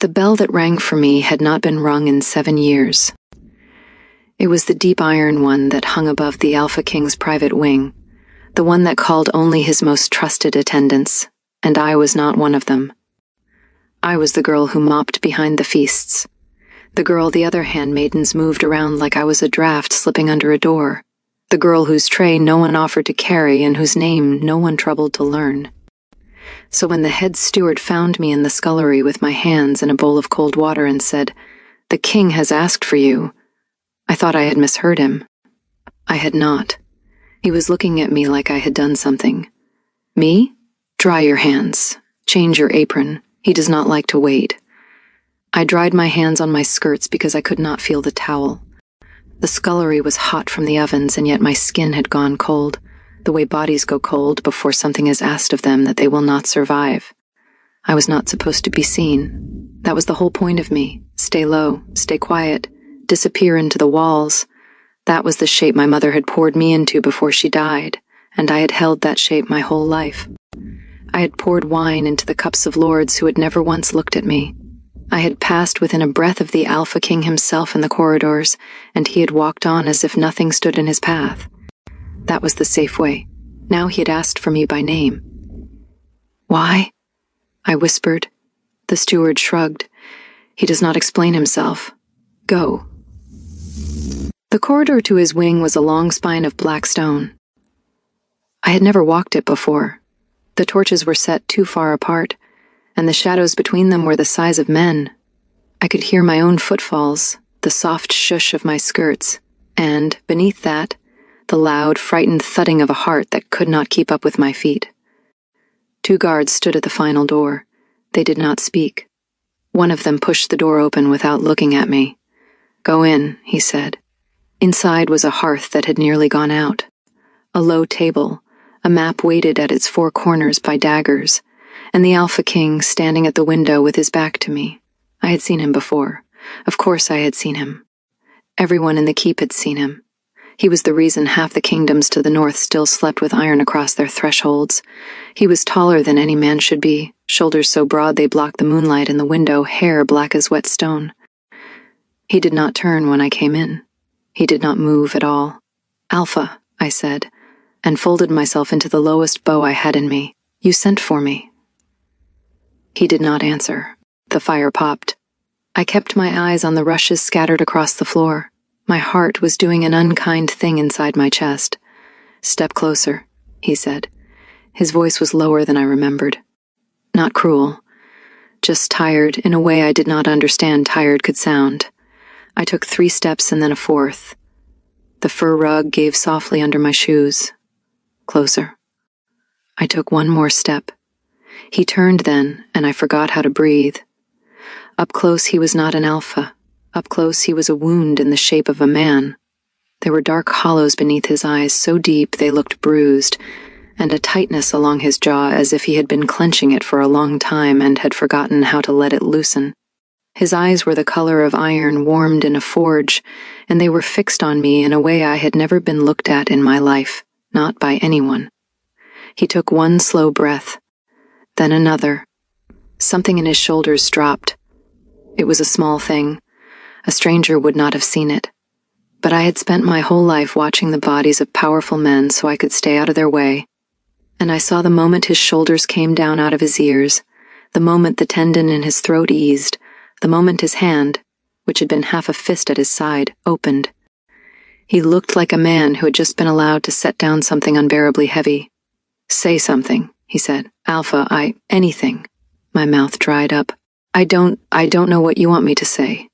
The bell that rang for me had not been rung in 7 years. It was the deep iron one that hung above the Alpha King's private wing, the one that called only his most trusted attendants, and I was not one of them. I was the girl who mopped behind the feasts, the girl the other handmaidens moved around like I was a draft slipping under a door, the girl whose tray no one offered to carry and whose name no one troubled to learn. So when the head steward found me in the scullery with my hands in a bowl of cold water and said, "The king has asked for you," I thought I had misheard him. I had not. He was looking at me like I had done something. "Me? Dry your hands. Change your apron. He does not like to wait." I dried my hands on my skirts because I could not feel the towel. The scullery was hot from the ovens, and yet my skin had gone cold, the way bodies go cold before something is asked of them that they will not survive. I was not supposed to be seen. That was the whole point of me. Stay low, stay quiet, disappear into the walls. That was the shape my mother had poured me into before she died, and I had held that shape my whole life. I had poured wine into the cups of lords who had never once looked at me. I had passed within a breath of the Alpha King himself in the corridors, and he had walked on as if nothing stood in his path. That was the safe way. Now he had asked for me by name. "Why?" I whispered. The steward shrugged. "He does not explain himself. Go." The corridor to his wing was a long spine of black stone. I had never walked it before. The torches were set too far apart, and the shadows between them were the size of men. I could hear my own footfalls, the soft shush of my skirts, and, beneath that, the loud, frightened thudding of a heart that could not keep up with my feet. 2 guards stood at the final door. They did not speak. One of them pushed the door open without looking at me. "Go in," he said. Inside was a hearth that had nearly gone out, a low table, a map weighted at its 4 corners by daggers, and the Alpha King standing at the window with his back to me. I had seen him before. Of course I had seen him. Everyone in the keep had seen him. He was the reason half the kingdoms to the north still slept with iron across their thresholds. He was taller than any man should be, shoulders so broad they blocked the moonlight in the window, hair black as wet stone. He did not turn when I came in. He did not move at all. "Alpha," I said, and folded myself into the lowest bow I had in me. "You sent for me." He did not answer. The fire popped. I kept my eyes on the rushes scattered across the floor. My heart was doing an unkind thing inside my chest. "Step closer," he said. His voice was lower than I remembered. Not cruel, just tired in a way I did not understand tired could sound. I took 3 steps and then a 4th. The fur rug gave softly under my shoes. Closer. I took 1 more step. He turned then, and I forgot how to breathe. Up close he was not an alpha. Up close he was a wound in the shape of a man. There were dark hollows beneath his eyes so deep they looked bruised, and a tightness along his jaw as if he had been clenching it for a long time and had forgotten how to let it loosen. His eyes were the color of iron warmed in a forge, and they were fixed on me in a way I had never been looked at in my life, not by anyone. He took 1 slow breath, then another. Something in his shoulders dropped. It was a small thing. A stranger would not have seen it. But I had spent my whole life watching the bodies of powerful men so I could stay out of their way, and I saw the moment his shoulders came down out of his ears, the moment the tendon in his throat eased, the moment his hand, which had been half a fist at his side, opened. He looked like a man who had just been allowed to set down something unbearably heavy. "Say something," he said. "Alpha, anything." My mouth dried up. I don't know what you want me to say."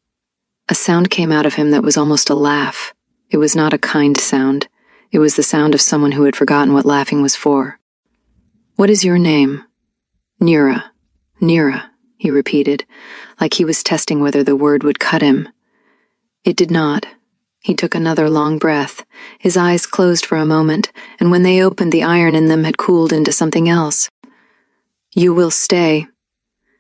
A sound came out of him that was almost a laugh. It was not a kind sound. It was the sound of someone who had forgotten what laughing was for. "What is your name?" "Nira. Nira," he repeated, like he was testing whether the word would cut him. It did not. He took another long breath. His eyes closed for a moment, and when they opened, the iron in them had cooled into something else. "You will stay.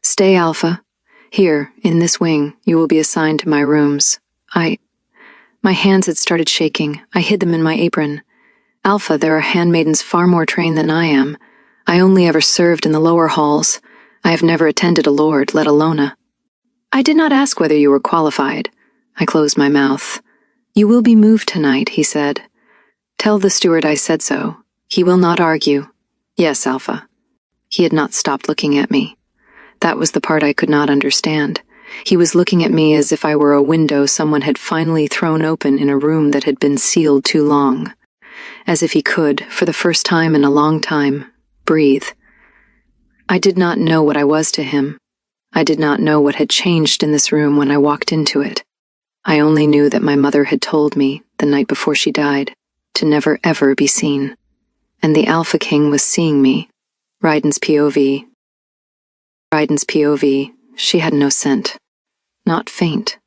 Stay, Alpha. Here, in this wing, you will be assigned to my rooms." My hands had started shaking. I hid them in my apron. "Alpha, there are handmaidens far more trained than I am. I only ever served in the lower halls. I have never attended a lord, let alone a—" I did not ask whether you were qualified. I closed my mouth. You will be moved tonight, he said. Tell the steward I said so. He will not argue. Yes, Alpha. He had not stopped looking at me. That was the part I could not understand. He was looking at me as if I were a window someone had finally thrown open in a room that had been sealed too long. As if he could, for the first time in a long time, breathe. I did not know what I was to him. I did not know what had changed in this room when I walked into it. I only knew that my mother had told me, the night before she died, to never ever be seen. And the Alpha King was seeing me. Raiden's POV. Raiden's POV. She had no scent. Not faint.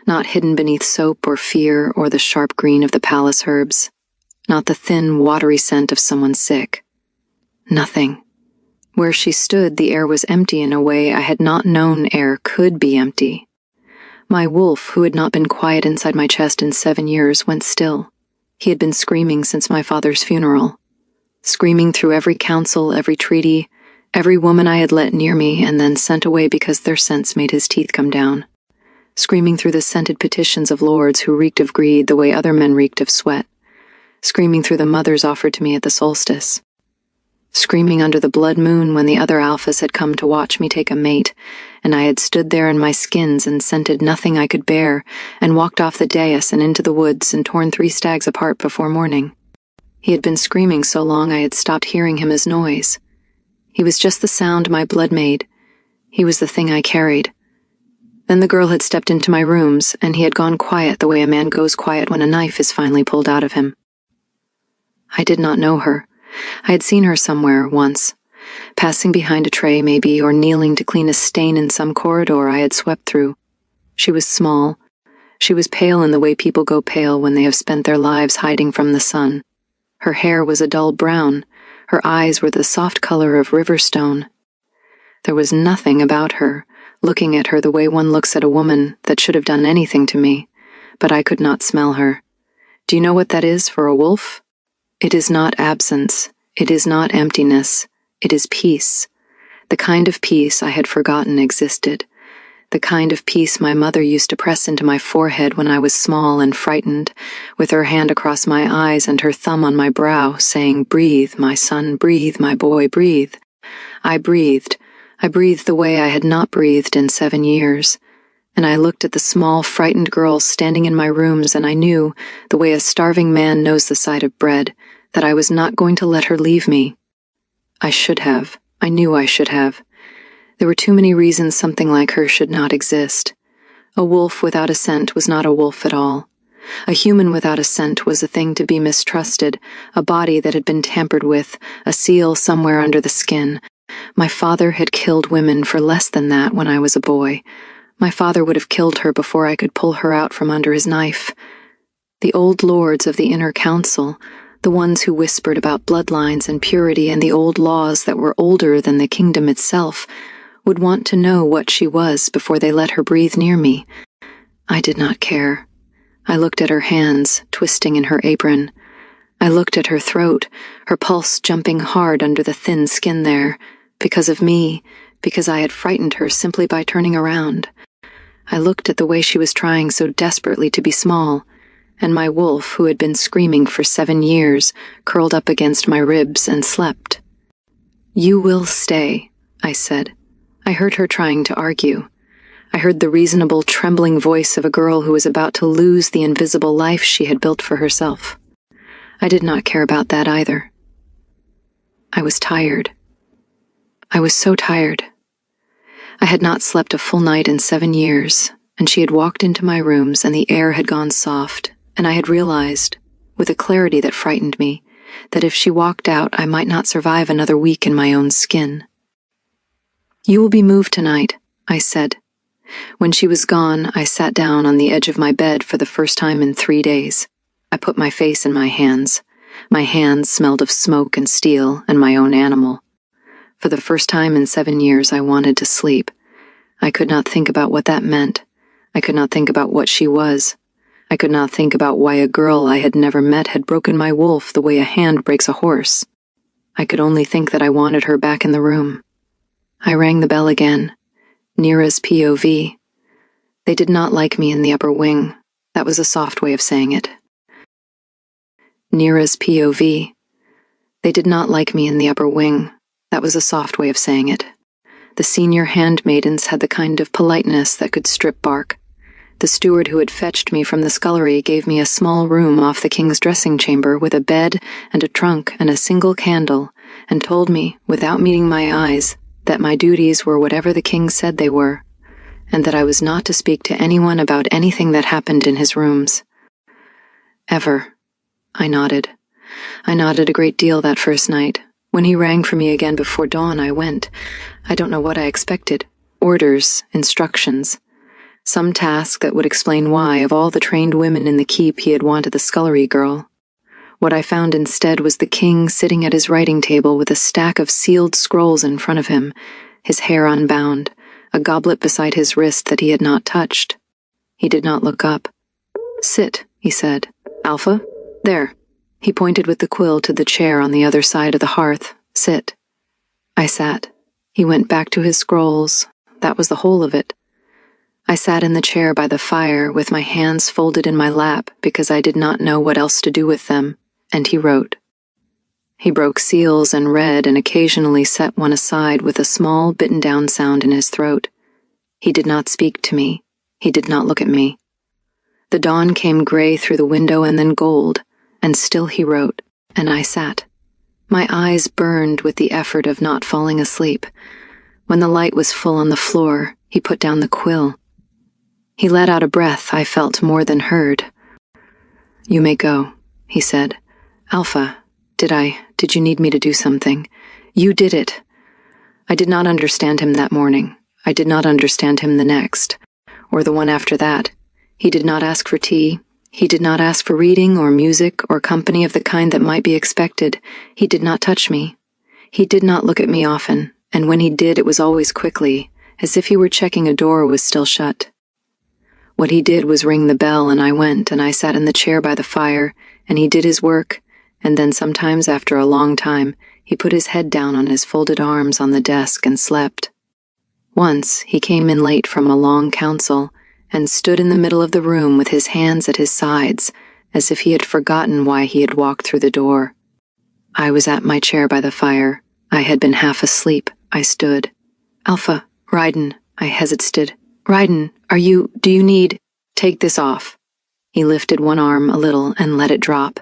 Not hidden beneath soap or fear or the sharp green of the palace herbs. Not the thin, watery scent of someone sick. Nothing. Where she stood, the air was empty in a way I had not known air could be empty. My wolf, who had not been quiet inside my chest in 7 years, went still. He had been screaming since my father's funeral. Screaming through every council, every treaty, every woman I had let near me and then sent away because their scents made his teeth come down. Screaming through the scented petitions of lords who reeked of greed the way other men reeked of sweat. Screaming through the mothers offered to me at the solstice. Screaming under the blood moon when the other alphas had come to watch me take a mate, and I had stood there in my skins and scented nothing I could bear, and walked off the dais and into the woods and torn 3 stags apart before morning. He had been screaming so long I had stopped hearing him as noise. He was just the sound my blood made. He was the thing I carried. Then the girl had stepped into my rooms, and he had gone quiet the way a man goes quiet when a knife is finally pulled out of him. I did not know her. I had seen her somewhere, once. Passing behind a tray, maybe, or kneeling to clean a stain in some corridor I had swept through. She was small. She was pale in the way people go pale when they have spent their lives hiding from the sun. Her hair was a dull brown. Her eyes were the soft color of river stone. There was nothing about her, looking at her the way one looks at a woman, that should have done anything to me, but I could not smell her. Do you know what that is for a wolf? It is not absence. It is not emptiness. It is peace. The kind of peace I had forgotten existed. The kind of peace my mother used to press into my forehead when I was small and frightened, with her hand across my eyes and her thumb on my brow, saying, "Breathe, my son, breathe, my boy, breathe." I breathed. I breathed the way I had not breathed in 7 years. And I looked at the small, frightened girls standing in my rooms, and I knew, the way a starving man knows the sight of bread, that I was not going to let her leave me. I should have. I knew I should have. There were too many reasons something like her should not exist. A wolf without a scent was not a wolf at all. A human without a scent was a thing to be mistrusted, a body that had been tampered with, a seal somewhere under the skin. My father had killed women for less than that when I was a boy. My father would have killed her before I could pull her out from under his knife. The old lords of the inner council, the ones who whispered about bloodlines and purity and the old laws that were older than the kingdom itself, would want to know what she was before they let her breathe near me. I did not care. I looked at her hands, twisting in her apron. I looked at her throat, her pulse jumping hard under the thin skin there, because of me, because I had frightened her simply by turning around. I looked at the way she was trying so desperately to be small, and my wolf, who had been screaming for 7 years, curled up against my ribs and slept. "You will stay," I said. I heard her trying to argue. I heard the reasonable, trembling voice of a girl who was about to lose the invisible life she had built for herself. I did not care about that either. I was tired. I was so tired. I had not slept a full night in 7 years, and she had walked into my rooms and the air had gone soft, and I had realized, with a clarity that frightened me, that if she walked out I might not survive another week in my own skin. "You will be moved tonight," I said. When she was gone, I sat down on the edge of my bed for the first time in 3 days. I put my face in my hands. My hands smelled of smoke and steel and my own animal. For the first time in 7 years, I wanted to sleep. I could not think about what that meant. I could not think about what she was. I could not think about why a girl I had never met had broken my wolf the way a hand breaks a horse. I could only think that I wanted her back in the room. I rang the bell again. Nira's POV. They did not like me in the upper wing. That was a soft way of saying it. Neera's POV. They did not like me in the upper wing. That was a soft way of saying it. The senior handmaidens had the kind of politeness that could strip bark. The steward who had fetched me from the scullery gave me a small room off the king's dressing chamber with a bed and a trunk and a single candle, and told me, without meeting my eyes, that my duties were whatever the king said they were, and that I was not to speak to anyone about anything that happened in his rooms. Ever. I nodded. I nodded a great deal that first night. When he rang for me again before dawn, I went. I don't know what I expected. Orders, instructions. Some task that would explain why, of all the trained women in the keep, he had wanted the scullery girl. What I found instead was the king sitting at his writing table with a stack of sealed scrolls in front of him, his hair unbound, a goblet beside his wrist that he had not touched. He did not look up. "Sit," he said. "Alpha? There." He pointed with the quill to the chair on the other side of the hearth. "Sit." I sat. He went back to his scrolls. That was the whole of it. I sat in the chair by the fire with my hands folded in my lap because I did not know what else to do with them, and he wrote. He broke seals and read and occasionally set one aside with a small bitten-down sound in his throat. He did not speak to me. He did not look at me. The dawn came gray through the window and then gold, and still he wrote, and I sat. My eyes burned with the effort of not falling asleep. When the light was full on the floor, he put down the quill. He let out a breath I felt more than heard. "You may go," he said. "Alpha, did you need me to do something? You did it." I did not understand him that morning. I did not understand him the next, or the one after that. He did not ask for tea. He did not ask for reading or music or company of the kind that might be expected. He did not touch me. He did not look at me often, and when he did, it was always quickly, as if he were checking a door was still shut. What he did was ring the bell, and I went, and I sat in the chair by the fire, and he did his work, and then sometimes after a long time, he put his head down on his folded arms on the desk and slept. Once, he came in late from a long council, and stood in the middle of the room with his hands at his sides, as if he had forgotten why he had walked through the door. I was at my chair by the fire. I had been half asleep. I stood. "Alpha, Ryden," I hesitated. "Ryden, do you need, take this off." He lifted one arm a little and let it drop.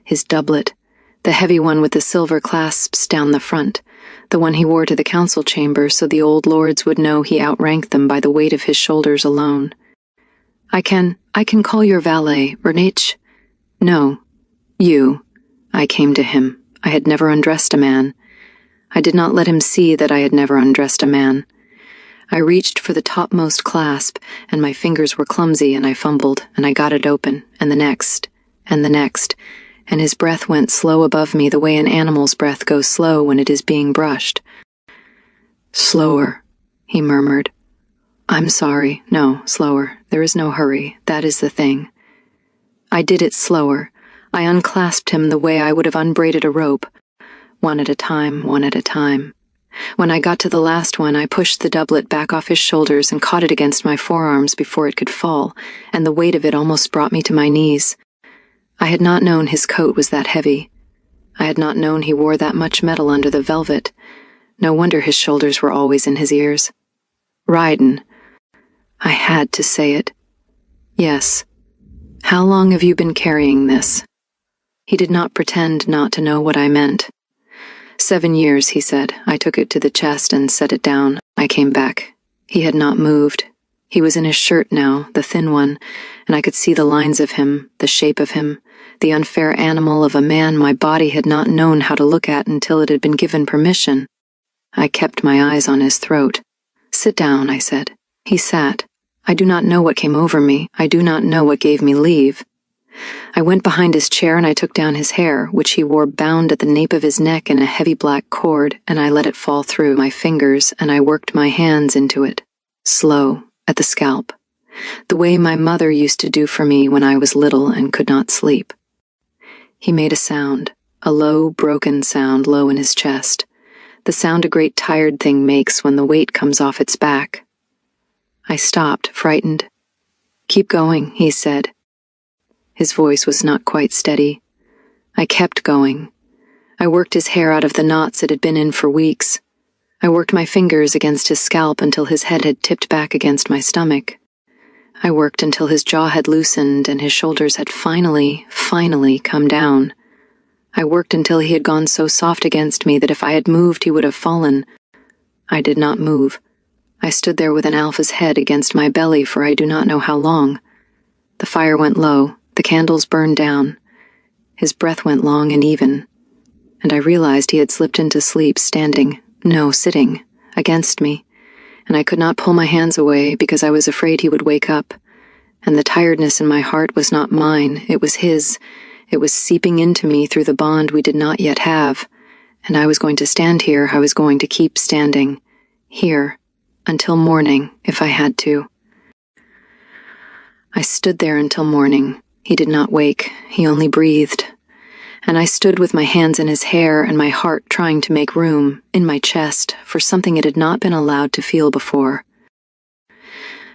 His doublet, the heavy one with the silver clasps down the front, the one he wore to the council chamber so the old lords would know he outranked them by the weight of his shoulders alone. I can call your valet, Renich." "No. You." I came to him. I had never undressed a man. I did not let him see that I had never undressed a man. I reached for the topmost clasp, and my fingers were clumsy, and I fumbled, and I got it open, and the next, and his breath went slow above me the way an animal's breath goes slow when it is being brushed. "Slower," he murmured. "I'm sorry. No, slower. There is no hurry. That is the thing." I did it slower. I unclasped him the way I would have unbraided a rope. One at a time, one at a time. When I got to the last one, I pushed the doublet back off his shoulders and caught it against my forearms before it could fall, and the weight of it almost brought me to my knees. I had not known his coat was that heavy. I had not known he wore that much metal under the velvet. No wonder his shoulders were always in his ears. "Ryden." I had to say it. "Yes." "How long have you been carrying this?" He did not pretend not to know what I meant. 7 years, he said. I took it to the chest and set it down. I came back. He had not moved. He was in his shirt now, the thin one, and I could see the lines of him, the shape of him, the unfair animal of a man my body had not known how to look at until it had been given permission. I kept my eyes on his throat. "Sit down," I said. He sat. I do not know what came over me. I do not know what gave me leave. I went behind his chair and I took down his hair, which he wore bound at the nape of his neck in a heavy black cord, and I let it fall through my fingers and I worked my hands into it, slow, at the scalp, the way my mother used to do for me when I was little and could not sleep. He made a sound, a low, broken sound low in his chest, the sound a great tired thing makes when the weight comes off its back. I stopped, frightened. "Keep going," he said. His voice was not quite steady. I kept going. I worked his hair out of the knots it had been in for weeks. I worked my fingers against his scalp until his head had tipped back against my stomach. I worked until his jaw had loosened and his shoulders had finally come down. I worked until he had gone so soft against me that if I had moved, he would have fallen. I did not move. I stood there with an alpha's head against my belly for I do not know how long. The fire went low, the candles burned down. His breath went long and even, and I realized he had slipped into sleep sitting, against me, and I could not pull my hands away because I was afraid he would wake up, and the tiredness in my heart was not mine, it was his. It was seeping into me through the bond we did not yet have, and I was going to stand here, I was going to keep standing, here, until morning, if I had to. I stood there until morning. He did not wake, he only breathed. And I stood with my hands in his hair and my heart trying to make room, in my chest, for something it had not been allowed to feel before.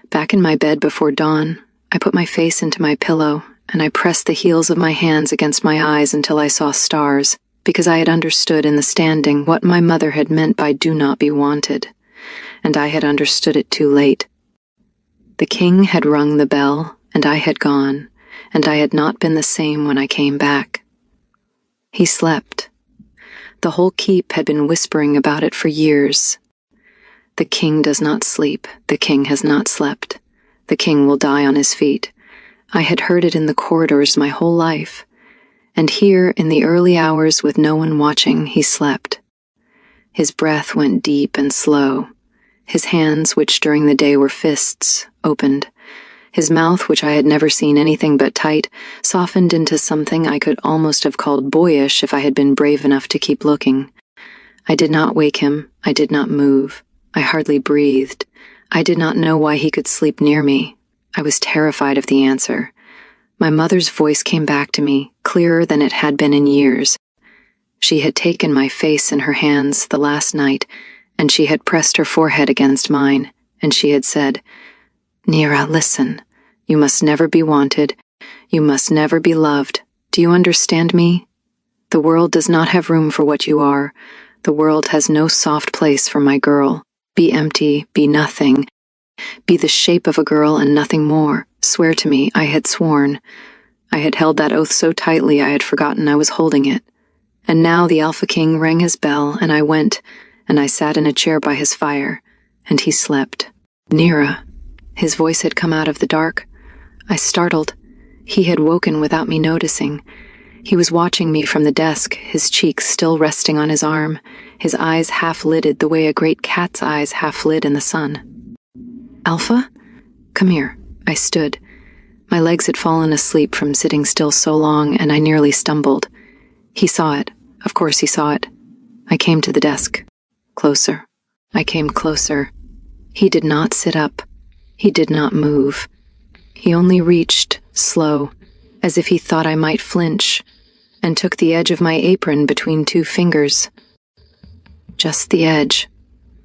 Back in my bed before dawn, I put my face into my pillow, and I pressed the heels of my hands against my eyes until I saw stars, because I had understood in the standing what my mother had meant by "do not be wanted," and I had understood it too late. The king had rung the bell, and I had gone, and I had not been the same when I came back. He slept. The whole keep had been whispering about it for years. The king does not sleep. The king has not slept. The king will die on his feet. I had heard it in the corridors my whole life. And here, in the early hours with no one watching, he slept. His breath went deep and slow. His hands, which during the day were fists, opened. His mouth, which I had never seen anything but tight, softened into something I could almost have called boyish if I had been brave enough to keep looking. I did not wake him. I did not move. I hardly breathed. I did not know why he could sleep near me. I was terrified of the answer. My mother's voice came back to me, clearer than it had been in years. She had taken my face in her hands the last night, and she had pressed her forehead against mine, and she had said, "Neera, listen. You must never be wanted. You must never be loved. Do you understand me? The world does not have room for what you are. The world has no soft place for my girl. Be empty, be nothing. Be the shape of a girl and nothing more. Swear to me." I had sworn. I had held that oath so tightly I had forgotten I was holding it. And now the Alpha King rang his bell, and I went, and I sat in a chair by his fire, and he slept. "Neera." His voice had come out of the dark. I startled. He had woken without me noticing. He was watching me from the desk, his cheeks still resting on his arm, his eyes half-lidded the way a great cat's eyes half-lit in the sun. "Alpha? Come here." I stood. My legs had fallen asleep from sitting still so long, and I nearly stumbled. He saw it. Of course he saw it. I came to the desk. Closer. I came closer. He did not sit up. He did not move. He only reached, slow, as if he thought I might flinch, and took the edge of my apron between two fingers. Just the edge.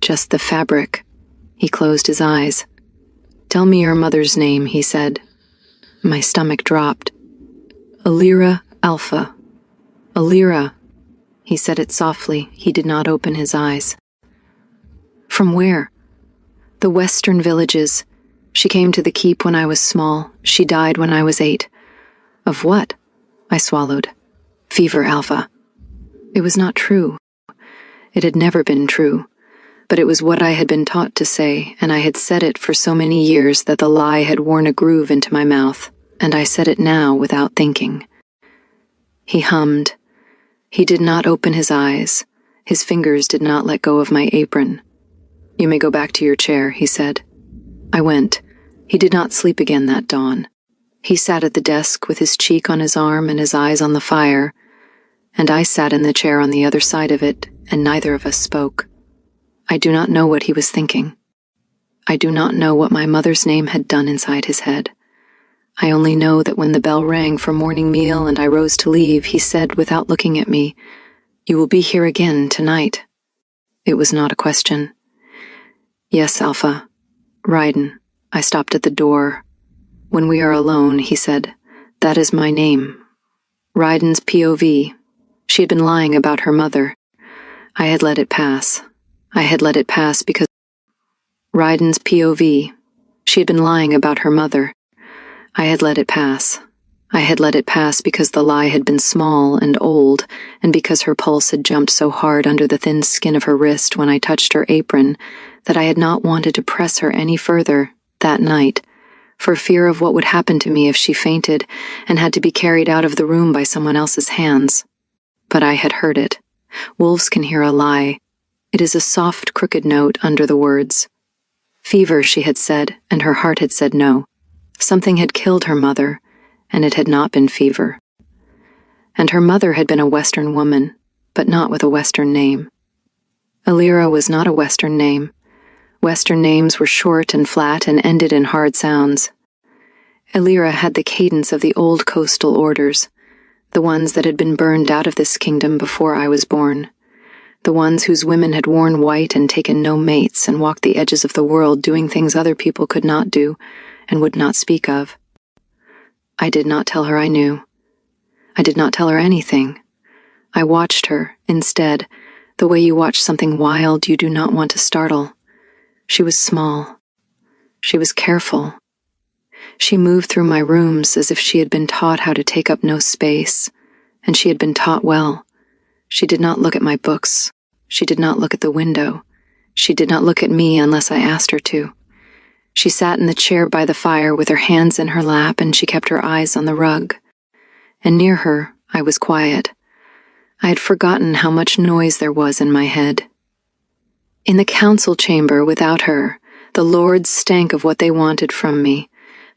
Just the fabric. He closed his eyes. "Tell me your mother's name," he said. My stomach dropped. "Alira Alpha. Alira." He said it softly. He did not open his eyes. "From where?" "The western villages. She came to the keep when I was small. She died when I was 8. "Of what?" I swallowed. "Fever, Alpha." It was not true. It had never been true. But it was what I had been taught to say, and I had said it for so many years that the lie had worn a groove into my mouth, and I said it now without thinking. He hummed. He did not open his eyes. His fingers did not let go of my apron. "You may go back to your chair," he said. I went. He did not sleep again that dawn. He sat at the desk with his cheek on his arm and his eyes on the fire, and I sat in the chair on the other side of it, and neither of us spoke. I do not know what he was thinking. I do not know what my mother's name had done inside his head. I only know that when the bell rang for morning meal and I rose to leave, he said without looking at me, "You will be here again tonight." It was not a question. "Yes, Alpha. Raiden. I stopped at the door. When we are alone, he said, "That is my name. Ryden's POV. She had been lying about her mother. I had let it pass. I had let it pass because Ryden's POV. She had been lying about her mother. I had let it pass. I had let it pass because the lie had been small and old, and because her pulse had jumped so hard under the thin skin of her wrist when I touched her apron that I had not wanted to press her any further that night, for fear of what would happen to me if she fainted and had to be carried out of the room by someone else's hands. But I had heard it. Wolves can hear a lie. It is a soft, crooked note under the words. Fever, she had said, and her heart had said no. Something had killed her mother, and it had not been fever. And her mother had been a Western woman, but not with a Western name. Alira was not a Western name. Western names were short and flat and ended in hard sounds. Alira had the cadence of the old coastal orders, the ones that had been burned out of this kingdom before I was born, the ones whose women had worn white and taken no mates and walked the edges of the world doing things other people could not do and would not speak of. I did not tell her I knew. I did not tell her anything. I watched her, instead, the way you watch something wild you do not want to startle. She was small. She was careful. She moved through my rooms as if she had been taught how to take up no space, and she had been taught well. She did not look at my books. She did not look at the window. She did not look at me unless I asked her to. She sat in the chair by the fire with her hands in her lap, and she kept her eyes on the rug. And near her, I was quiet. I had forgotten how much noise there was in my head. In the council chamber without her, the lords stank of what they wanted from me,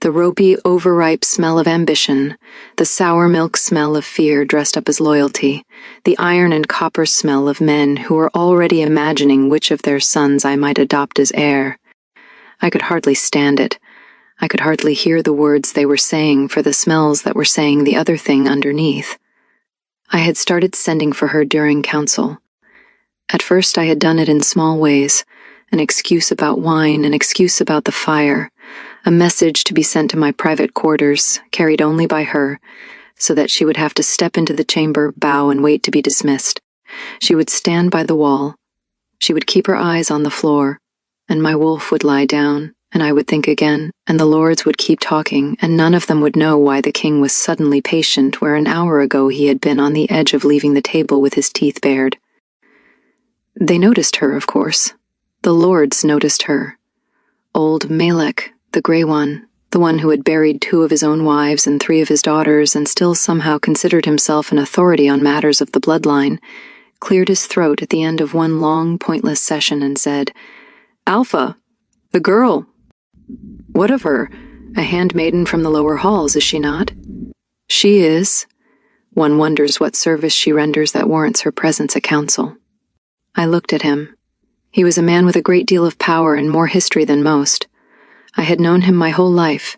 the ropey, overripe smell of ambition, the sour milk smell of fear dressed up as loyalty, the iron and copper smell of men who were already imagining which of their sons I might adopt as heir. I could hardly stand it. I could hardly hear the words they were saying for the smells that were saying the other thing underneath. I had started sending for her during council. At first I had done it in small ways, an excuse about wine, an excuse about the fire, a message to be sent to my private quarters, carried only by her, so that she would have to step into the chamber, bow, and wait to be dismissed. She would stand by the wall. She would keep her eyes on the floor, and my wolf would lie down, and I would think again, and the lords would keep talking, and none of them would know why the king was suddenly patient where an hour ago he had been on the edge of leaving the table with his teeth bared. They noticed her, of course. The lords noticed her. Old Malek, the gray one, the one who had buried 2 of his own wives and 3 of his daughters and still somehow considered himself an authority on matters of the bloodline, cleared his throat at the end of one long, pointless session and said, "Alpha, the girl. What of her? A handmaiden from the lower halls, is she not?" "She is." One wonders what service she renders that warrants her presence at council. I looked at him. He was a man with a great deal of power and more history than most. I had known him my whole life.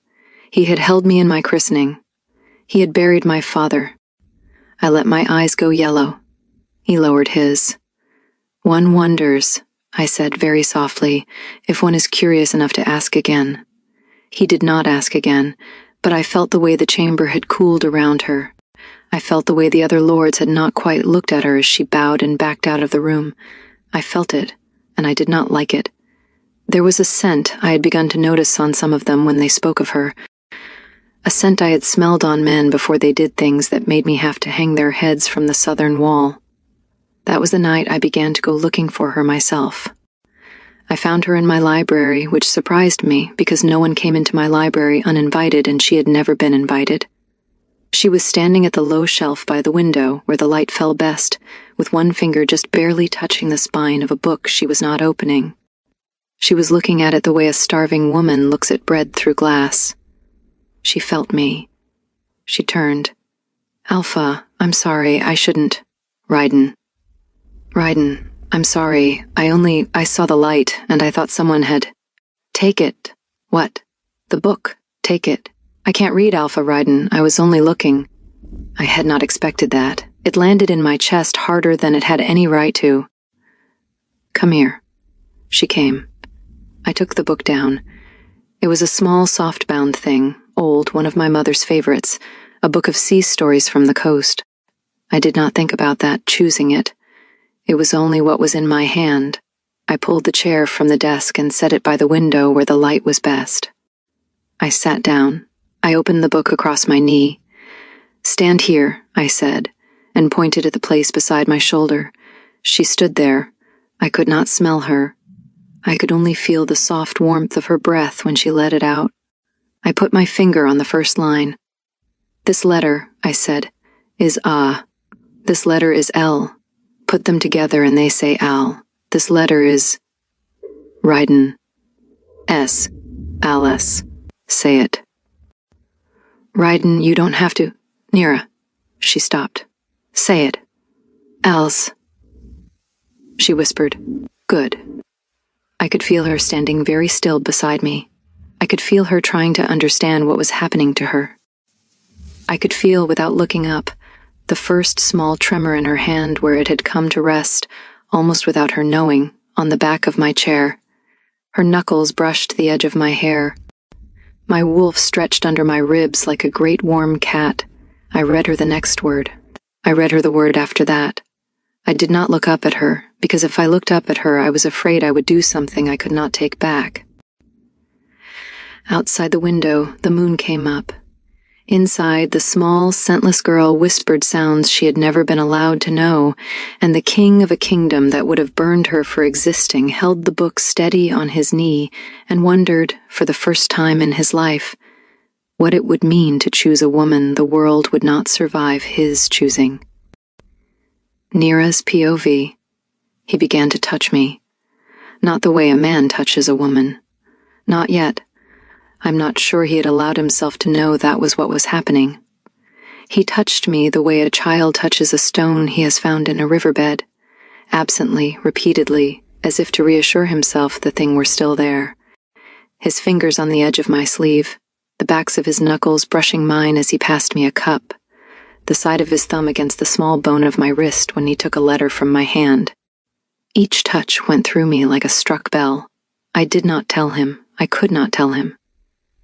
He had held me in my christening. He had buried my father. I let my eyes go yellow. He lowered his. "One wonders," I said very softly, "if one is curious enough to ask again." He did not ask again, but I felt the way the chamber had cooled around her. I felt the way the other lords had not quite looked at her as she bowed and backed out of the room. I felt it, and I did not like it. There was a scent I had begun to notice on some of them when they spoke of her, a scent I had smelled on men before they did things that made me have to hang their heads from the southern wall. That was the night I began to go looking for her myself. I found her in my library, which surprised me because no one came into my library uninvited and she had never been invited. She was standing at the low shelf by the window where the light fell best, with one finger just barely touching the spine of a book she was not opening. She was looking at it the way a starving woman looks at bread through glass. She felt me. She turned. "Alpha, I'm sorry, I shouldn't." "Ryden. Ryden, I'm sorry, I saw the light, and I thought someone had—" "Take it." "What?" "The book. Take it. I can't read, Alpha Ryden, I was only looking." I had not expected that. It landed in my chest harder than it had any right to. "Come here." She came. I took the book down. It was a small, soft-bound thing, old, one of my mother's favorites, a book of sea stories from the coast. I did not think about that, choosing it. It was only what was in my hand. I pulled the chair from the desk and set it by the window where the light was best. I sat down. I opened the book across my knee. "Stand here," I said, and pointed at the place beside my shoulder. She stood there. I could not smell her. I could only feel the soft warmth of her breath when she let it out. I put my finger on the first line. "This letter," I said, "is A. This letter is L. Put them together and they say Al. This letter is Ryden. S. Alice. Say it." "Ryden, you don't have to. Nira." She stopped. "Say it. Els." She whispered, "Good." I could feel her standing very still beside me. I could feel her trying to understand what was happening to her. I could feel, without looking up, the first small tremor in her hand where it had come to rest, almost without her knowing, on the back of my chair. Her knuckles brushed the edge of my hair. My wolf stretched under my ribs like a great warm cat. I read her the next word. I read her the word after that. I did not look up at her, because if I looked up at her, I was afraid I would do something I could not take back. Outside the window, the moon came up. Inside, the small, scentless girl whispered sounds she had never been allowed to know, and the king of a kingdom that would have burned her for existing held the book steady on his knee and wondered, for the first time in his life, what it would mean to choose a woman the world would not survive his choosing. Nira's POV. He began to touch me. Not the way a man touches a woman. Not yet. I'm not sure he had allowed himself to know that was what was happening. He touched me the way a child touches a stone he has found in a riverbed, absently, repeatedly, as if to reassure himself the thing were still there. His fingers on the edge of my sleeve, the backs of his knuckles brushing mine as he passed me a cup, the side of his thumb against the small bone of my wrist when he took a letter from my hand. Each touch went through me like a struck bell. I did not tell him. I could not tell him.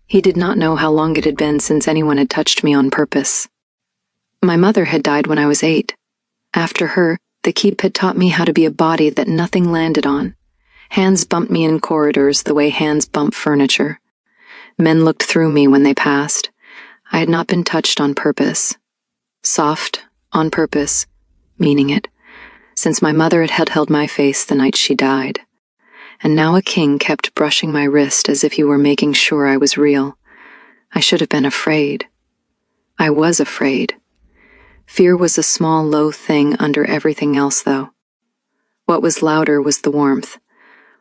He did not know how long it had been since anyone had touched me on purpose. My mother had died when I was 8. After her, the keep had taught me how to be a body that nothing landed on. Hands bumped me in corridors the way hands bump furniture. Men looked through me when they passed. I had not been touched on purpose. Soft, on purpose, meaning it, since my mother had held my face the night she died. And now a king kept brushing my wrist as if he were making sure I was real. I should have been afraid. I was afraid. Fear was a small, low thing under everything else, though. What was louder was the warmth.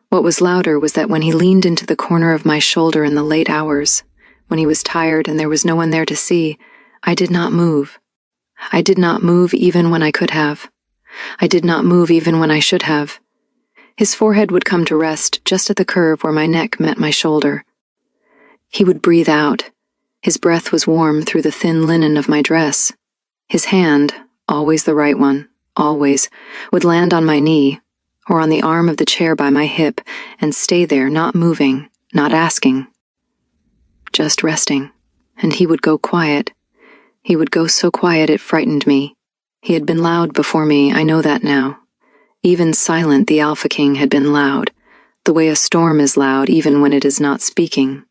What was louder was that when he leaned into the corner of my shoulder in the late hours, when he was tired and there was no one there to see, I did not move. I did not move even when I could have. I did not move even when I should have. His forehead would come to rest just at the curve where my neck met my shoulder. He would breathe out. His breath was warm through the thin linen of my dress. His hand, always the right one, always, would land on my knee, or on the arm of the chair by my hip, and stay there, not moving, not asking. Just resting. And he would go quiet. He would go so quiet it frightened me. He had been loud before me, I know that now. Even silent, the Alpha King had been loud, the way a storm is loud even when it is not speaking.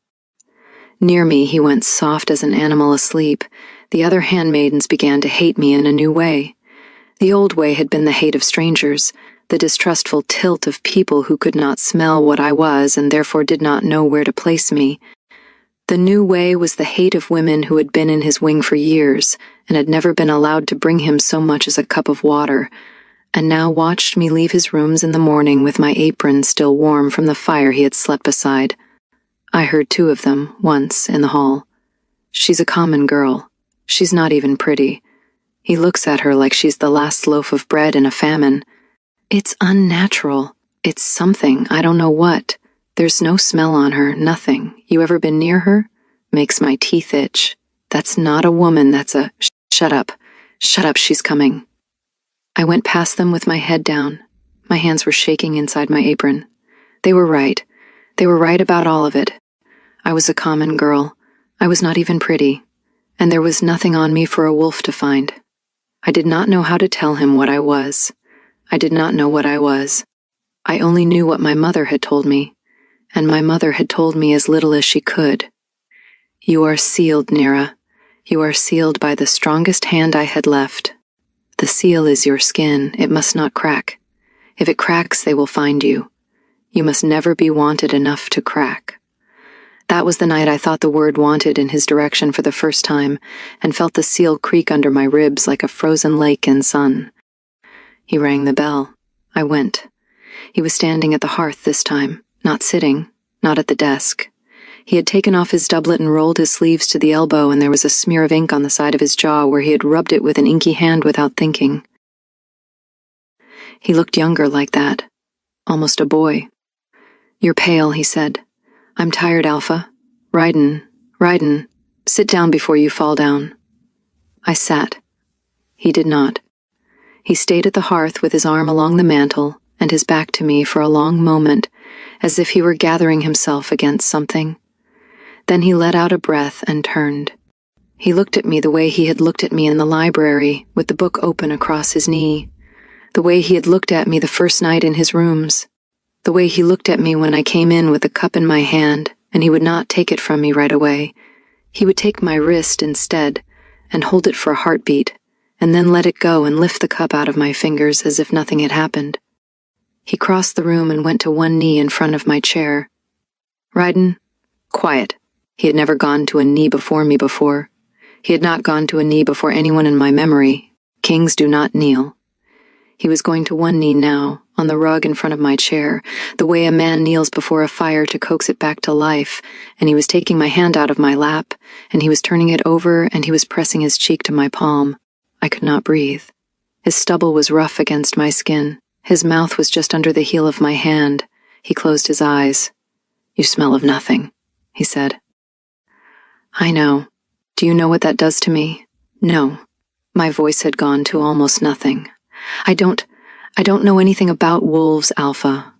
Near me, he went soft as an animal asleep. The other handmaidens began to hate me in a new way. The old way had been the hate of strangers, the distrustful tilt of people who could not smell what I was and therefore did not know where to place me. The new way was the hate of women who had been in his wing for years and had never been allowed to bring him so much as a cup of water, and now watched me leave his rooms in the morning with my apron still warm from the fire he had slept beside. I heard 2 of them, once, in the hall. She's a common girl. She's not even pretty. He looks at her like she's the last loaf of bread in a famine. It's unnatural. It's something, I don't know what. There's no smell on her, nothing. You ever been near her? Makes my teeth itch. That's not a woman, that's a... Shut up. Shut up, she's coming. I went past them with my head down. My hands were shaking inside my apron. They were right. They were right about all of it. I was a common girl. I was not even pretty, and there was nothing on me for a wolf to find. I did not know how to tell him what I was. I did not know what I was. I only knew what my mother had told me, and my mother had told me as little as she could. You are sealed, Nira. You are sealed by the strongest hand I had left. The seal is your skin. It must not crack. If it cracks, they will find you. You must never be wanted enough to crack. That was the night I thought the word wanted in his direction for the first time, and felt the seal creak under my ribs like a frozen lake in sun. He rang the bell. I went. He was standing at the hearth this time, not sitting, not at the desk. He had taken off his doublet and rolled his sleeves to the elbow, and there was a smear of ink on the side of his jaw where he had rubbed it with an inky hand without thinking. He looked younger like that, almost a boy. You're pale, he said. I'm tired, Alpha. Raiden, sit down before you fall down. I sat. He did not. He stayed at the hearth with his arm along the mantel and his back to me for a long moment, as if he were gathering himself against something. Then he let out a breath and turned. He looked at me the way he had looked at me in the library, with the book open across his knee, the way he had looked at me the first night in his rooms, the way he looked at me when I came in with the cup in my hand, and he would not take it from me right away. He would take my wrist instead, and hold it for a heartbeat, and then let it go and lift the cup out of my fingers as if nothing had happened. He crossed the room and went to one knee in front of my chair. Raiden, quiet. He had never gone to a knee before me before. He had not gone to a knee before anyone in my memory. Kings do not kneel. He was going to one knee now, on the rug in front of my chair, the way a man kneels before a fire to coax it back to life, and he was taking my hand out of my lap, and he was turning it over, and he was pressing his cheek to my palm. I could not breathe. His stubble was rough against my skin. His mouth was just under the heel of my hand. He closed his eyes. You smell of nothing, he said. I know. Do you know what that does to me? No. My voice had gone to almost nothing. I don't know anything about wolves, Alpha.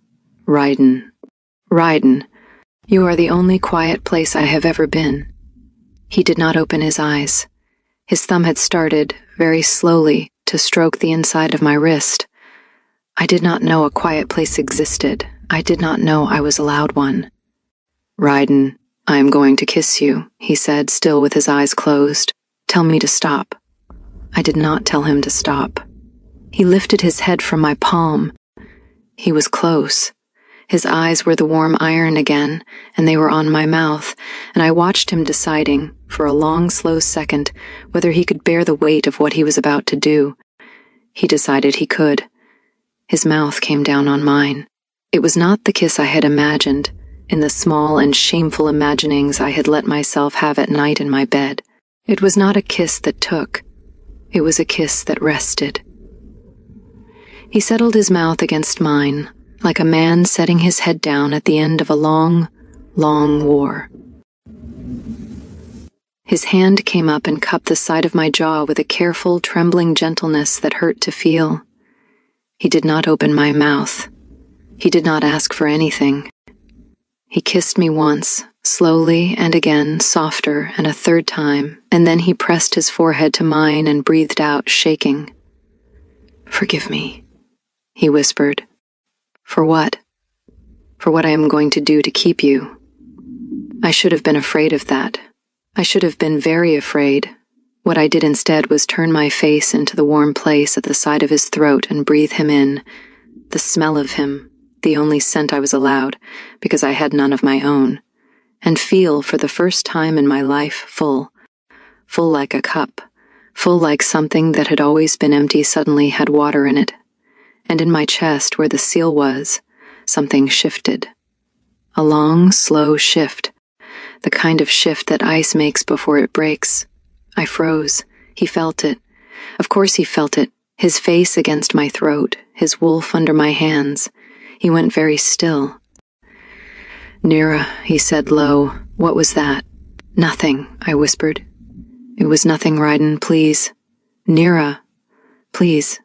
Raiden, you are the only quiet place I have ever been. He did not open his eyes. His thumb had started, very slowly, to stroke the inside of my wrist. I did not know a quiet place existed. I did not know I was allowed one. Raiden, I am going to kiss you, he said, still with his eyes closed. Tell me to stop. I did not tell him to stop. He lifted his head from my palm. He was close. His eyes were the warm iron again, and they were on my mouth, and I watched him deciding, for a long, slow second, whether he could bear the weight of what he was about to do. He decided he could. His mouth came down on mine. It was not the kiss I had imagined, in the small and shameful imaginings I had let myself have at night in my bed. It was not a kiss that took. It was a kiss that rested. He settled his mouth against mine, like a man setting his head down at the end of a long, long war. His hand came up and cupped the side of my jaw with a careful, trembling gentleness that hurt to feel. He did not open my mouth. He did not ask for anything. He kissed me once, slowly and again, softer, and a third time, and then he pressed his forehead to mine and breathed out, shaking. Forgive me, he whispered. For what? For what I am going to do to keep you. I should have been afraid of that. I should have been very afraid. What I did instead was turn my face into the warm place at the side of his throat and breathe him in, the smell of him, the only scent I was allowed, because I had none of my own, and feel for the first time in my life full like a cup, full like something that had always been empty suddenly had water in it. And in my chest, where the seal was, something shifted. A long, slow shift, the kind of shift that ice makes before it breaks. I froze. He felt it. Of course he felt it, his face against my throat, his wolf under my hands. He went very still. Nira, he said low, what was that? Nothing, I whispered. It was nothing, Raiden, please. Nira, please.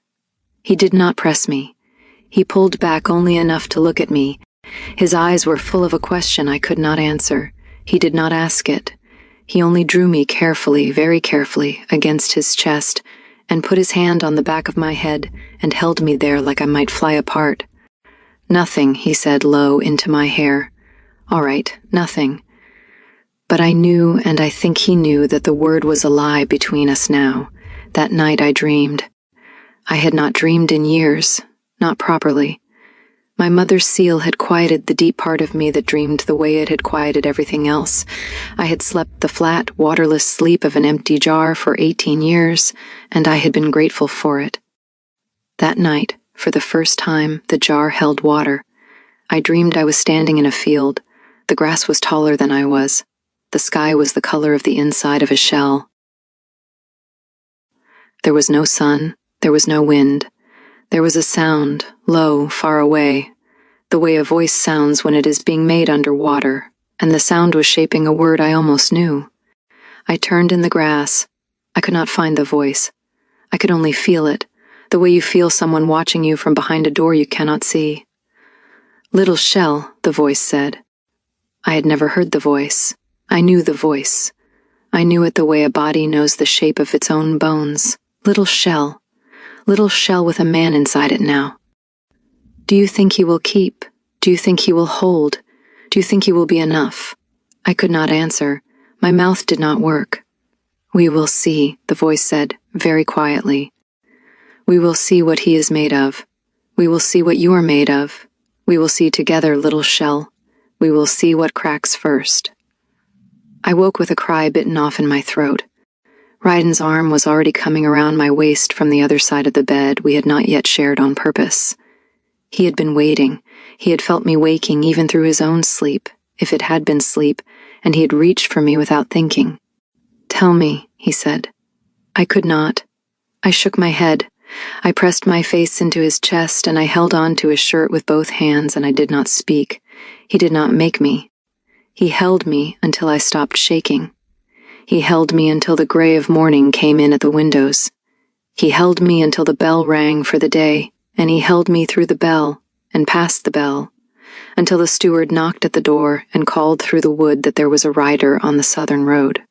He did not press me. He pulled back only enough to look at me. His eyes were full of a question I could not answer. He did not ask it. He only drew me carefully, very carefully, against his chest, and put his hand on the back of my head and held me there like I might fly apart. "Nothing," he said low into my hair. "All right, nothing." But I knew, and I think he knew, that the word was a lie between us now. That night I dreamed. I had not dreamed in years, not properly. My mother's seal had quieted the deep part of me that dreamed the way it had quieted everything else. I had slept the flat, waterless sleep of an empty jar for 18 years, and I had been grateful for it. That night, for the first time, the jar held water. I dreamed I was standing in a field. The grass was taller than I was. The sky was the color of the inside of a shell. There was no sun. There was no wind. There was a sound, low, far away, the way a voice sounds when it is being made under water, and the sound was shaping a word I almost knew. I turned in the grass. I could not find the voice. I could only feel it, the way you feel someone watching you from behind a door you cannot see. "Little shell," the voice said. I had never heard the voice. I knew the voice. I knew it the way a body knows the shape of its own bones. Little shell. Little shell with a man inside it now. "Do you think he will keep? Do you think he will hold? Do you think he will be enough?" I could not answer. My mouth did not work. "We will see," the voice said, very quietly. "We will see what he is made of. We will see what you are made of. We will see together, little shell. We will see what cracks first." I woke with a cry bitten off in my throat. Ryden's arm was already coming around my waist from the other side of the bed we had not yet shared on purpose. He had been waiting. He had felt me waking even through his own sleep, if it had been sleep, and he had reached for me without thinking. "Tell me," he said. I could not. I shook my head. I pressed my face into his chest, and I held on to his shirt with both hands, and I did not speak. He did not make me. He held me until I stopped shaking. He held me until the gray of morning came in at the windows. He held me until the bell rang for the day, and he held me through the bell, and past the bell, until the steward knocked at the door and called through the wood that there was a rider on the southern road.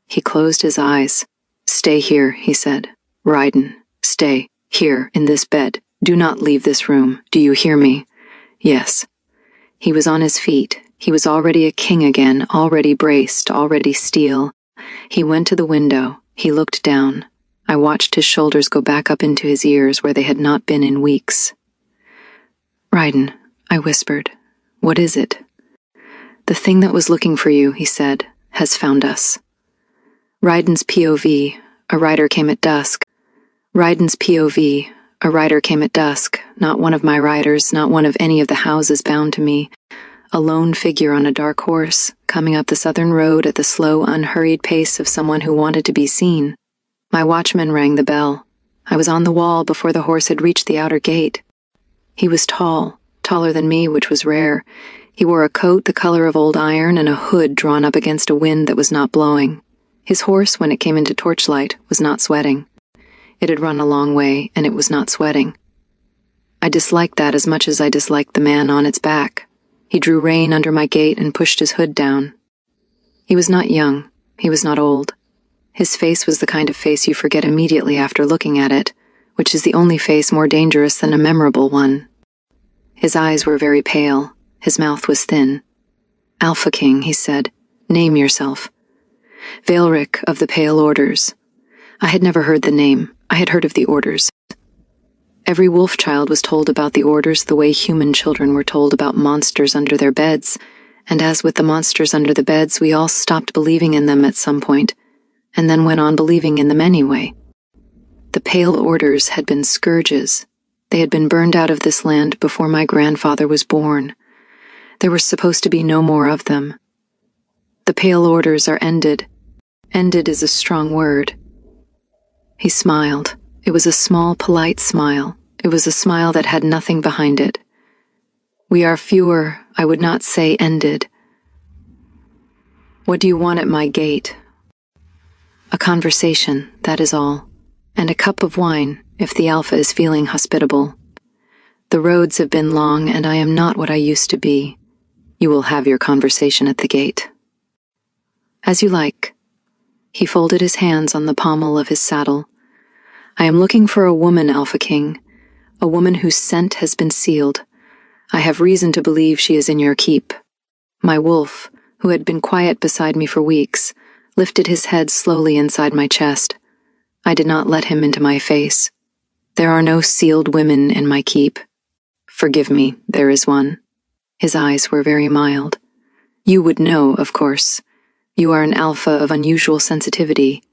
He closed his eyes. "Stay here," he said. "Ryden, stay, here, in this bed. Do not leave this room. Do you hear me?" "Yes." He was on his feet. He was already a king again, already braced, already steel. He went to the window. He looked down. I watched his shoulders go back up into his ears where they had not been in weeks. "Ryden," I whispered. "What is it?" "The thing that was looking for you," he said, "has found us." Ryden's POV, a rider came at dusk. Ryden's POV, a rider came at dusk, not one of my riders, not one of any of the houses bound to me. A lone figure on a dark horse, coming up the southern road at the slow, unhurried pace of someone who wanted to be seen. My watchman rang the bell. I was on the wall before the horse had reached the outer gate. He was tall, taller than me, which was rare. He wore a coat the color of old iron and a hood drawn up against a wind that was not blowing. His horse, when it came into torchlight, was not sweating. It had run a long way, and it was not sweating. I disliked that as much as I disliked the man on its back. He drew rein under my gate and pushed his hood down. He was not young. He was not old. His face was the kind of face you forget immediately after looking at it, which is the only face more dangerous than a memorable one. His eyes were very pale. His mouth was thin. "Alpha King," he said. "Name yourself." "Veilric of the Pale Orders." I had never heard the name. I had heard of the Orders. Every wolf child was told about the Orders the way human children were told about monsters under their beds, and as with the monsters under the beds, we all stopped believing in them at some point, and then went on believing in them anyway. The Pale Orders had been scourges. They had been burned out of this land before my grandfather was born. There was supposed to be no more of them. The Pale Orders are ended. Ended is a strong word. He smiled. It was a small, polite smile. It was a smile that had nothing behind it. "We are fewer, I would not say ended." "What do you want at my gate?" "A conversation, that is all. And a cup of wine, if the Alpha is feeling hospitable. The roads have been long, and I am not what I used to be. You will have your conversation at the gate." As you like. He folded his hands on the pommel of his saddle. I am looking for a woman, Alpha King, a woman whose scent has been sealed. I have reason to believe she is in your keep. My wolf, who had been quiet beside me for weeks, lifted his head slowly inside my chest. I did not let him into my face. There are no sealed women in my keep. Forgive me, there is one. His eyes were very mild. You would know, of course. You are an alpha of unusual sensitivity.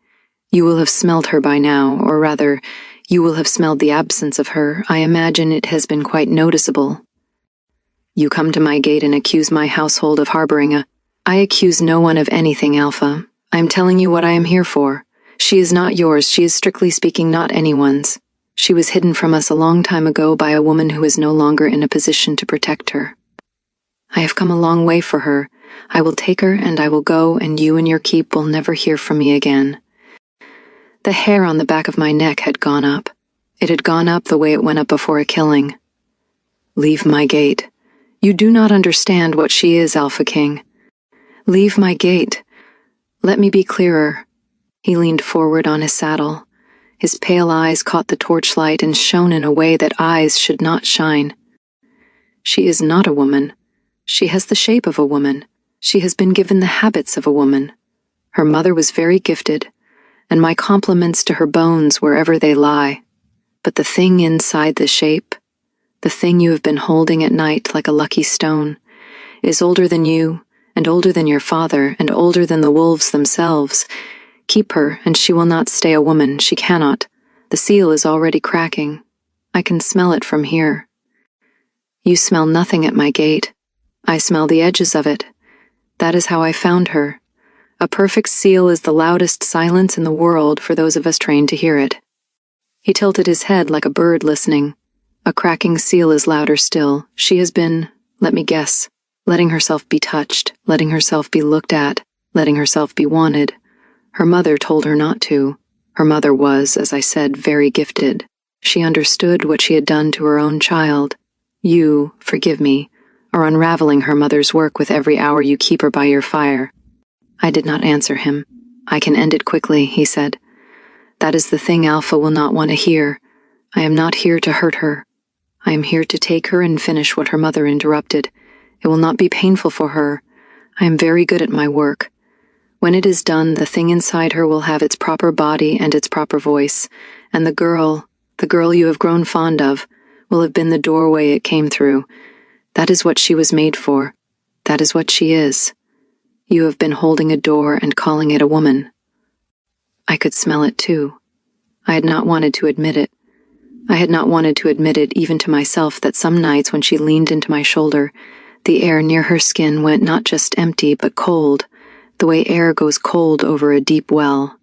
You will have smelled her by now, or rather, you will have smelled the absence of her. I imagine it has been quite noticeable. You come to my gate and accuse my household of harboring a... I accuse no one of anything, Alpha. I am telling you what I am here for. She is not yours. She is strictly speaking not anyone's. She was hidden from us a long time ago by a woman who is no longer in a position to protect her. I have come a long way for her. I will take her and I will go, and you and your keep will never hear from me again. The hair on the back of my neck had gone up. It had gone up the way it went up before a killing. Leave my gate. You do not understand what she is, Alpha King. Leave my gate. Let me be clearer. He leaned forward on his saddle. His pale eyes caught the torchlight and shone in a way that eyes should not shine. She is not a woman. She has the shape of a woman. She has been given the habits of a woman. Her mother was very gifted, and my compliments to her bones wherever they lie. But the thing inside the shape, the thing you have been holding at night like a lucky stone, is older than you, and older than your father, and older than the wolves themselves. Keep her, and she will not stay a woman. She cannot. The seal is already cracking. I can smell it from here. You smell nothing at my gate. I smell the edges of it. That is how I found her. A perfect seal is the loudest silence in the world for those of us trained to hear it. He tilted his head like a bird listening. A cracking seal is louder still. She has been, let me guess, letting herself be touched, letting herself be looked at, letting herself be wanted. Her mother told her not to. Her mother was, as I said, very gifted. She understood what she had done to her own child. You, forgive me, are unraveling her mother's work with every hour you keep her by your fire. I did not answer him. I can end it quickly, he said. That is the thing Alpha will not want to hear. I am not here to hurt her. I am here to take her and finish what her mother interrupted. It will not be painful for her. I am very good at my work. When it is done, the thing inside her will have its proper body and its proper voice, and the girl you have grown fond of, will have been the doorway it came through. That is what she was made for. That is what she is. You have been holding a door and calling it a woman. I could smell it too. I had not wanted to admit it. I had not wanted to admit it even to myself that some nights when she leaned into my shoulder, the air near her skin went not just empty but cold, the way air goes cold over a deep well.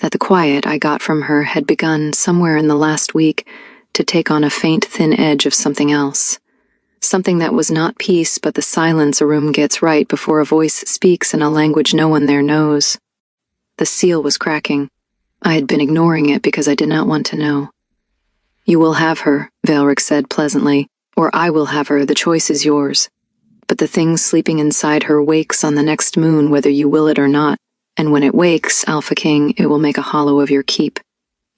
That the quiet I got from her had begun somewhere in the last week to take on a faint thin edge of something else. Something that was not peace but the silence a room gets right before a voice speaks in a language no one there knows. The seal was cracking. I had been ignoring it because I did not want to know. You will have her, Valric said pleasantly, or I will have her. The choice is yours. But the thing sleeping inside her wakes on the next moon whether you will it or not, and when it wakes, Alpha King, it will make a hollow of your keep.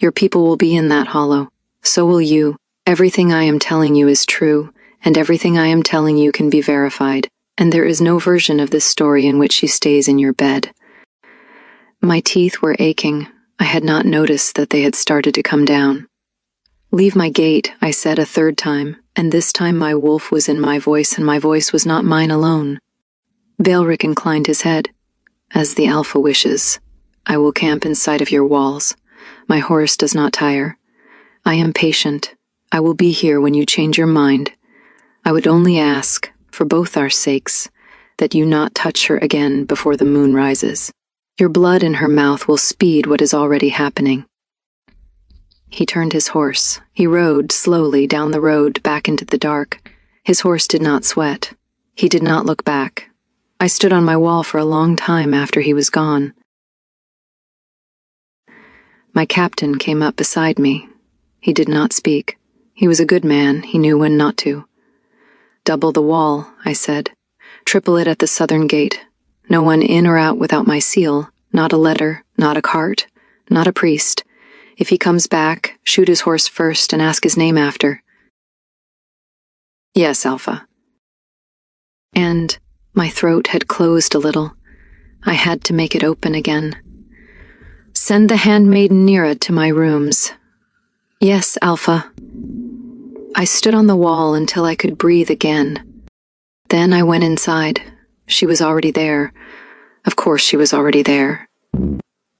Your people will be in that hollow. So will you. Everything I am telling you is true, and everything I am telling you can be verified, and there is no version of this story in which she stays in your bed. My teeth were aching. I had not noticed that they had started to come down. Leave my gate, I said a third time, and this time my wolf was in my voice, and my voice was not mine alone. Valric inclined his head. As the Alpha wishes. I will camp inside of your walls. My horse does not tire. I am patient. I will be here when you change your mind. I would only ask, for both our sakes, that you not touch her again before the moon rises. Your blood in her mouth will speed what is already happening. He turned his horse. He rode slowly down the road back into the dark. His horse did not sweat. He did not look back. I stood on my wall for a long time after he was gone. My captain came up beside me. He did not speak. He was a good man. He knew when not to. Double the wall, I said. Triple it at the southern gate. No one in or out without my seal, not a letter, not a cart, not a priest. If he comes back, shoot his horse first and ask his name after. Yes, Alpha. And my throat had closed a little. I had to make it open again. Send the handmaiden Nira to my rooms. Yes, Alpha. I stood on the wall until I could breathe again. Then I went inside. She was already there. Of course she was already there.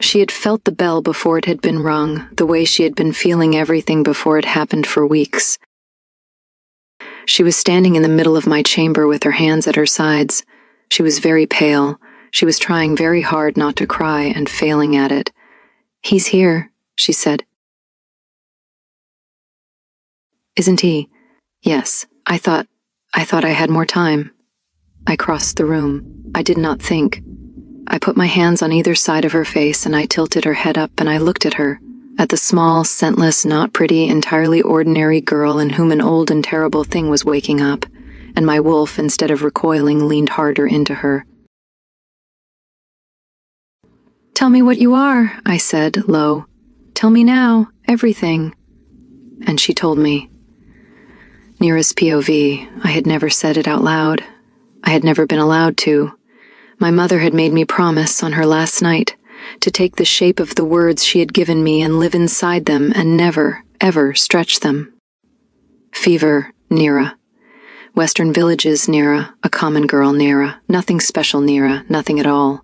She had felt the bell before it had been rung, the way she had been feeling everything before it happened for weeks. She was standing in the middle of my chamber with her hands at her sides. She was very pale. She was trying very hard not to cry and failing at it. He's here, she said. Isn't he? Yes, I thought I had more time. I crossed the room. I did not think. I put my hands on either side of her face and I tilted her head up and I looked at her, at the small, scentless, not pretty, entirely ordinary girl in whom an old and terrible thing was waking up, and my wolf, instead of recoiling, leaned harder into her. Tell me what you are, I said, low. Tell me now, everything. And she told me. Nira's POV, I had never said it out loud. I had never been allowed to. My mother had made me promise on her last night to take the shape of the words she had given me and live inside them and never, ever stretch them. Fever, Nira. Western Villages, Nira. A common girl, Nira. Nothing special, Nira. Nothing at all.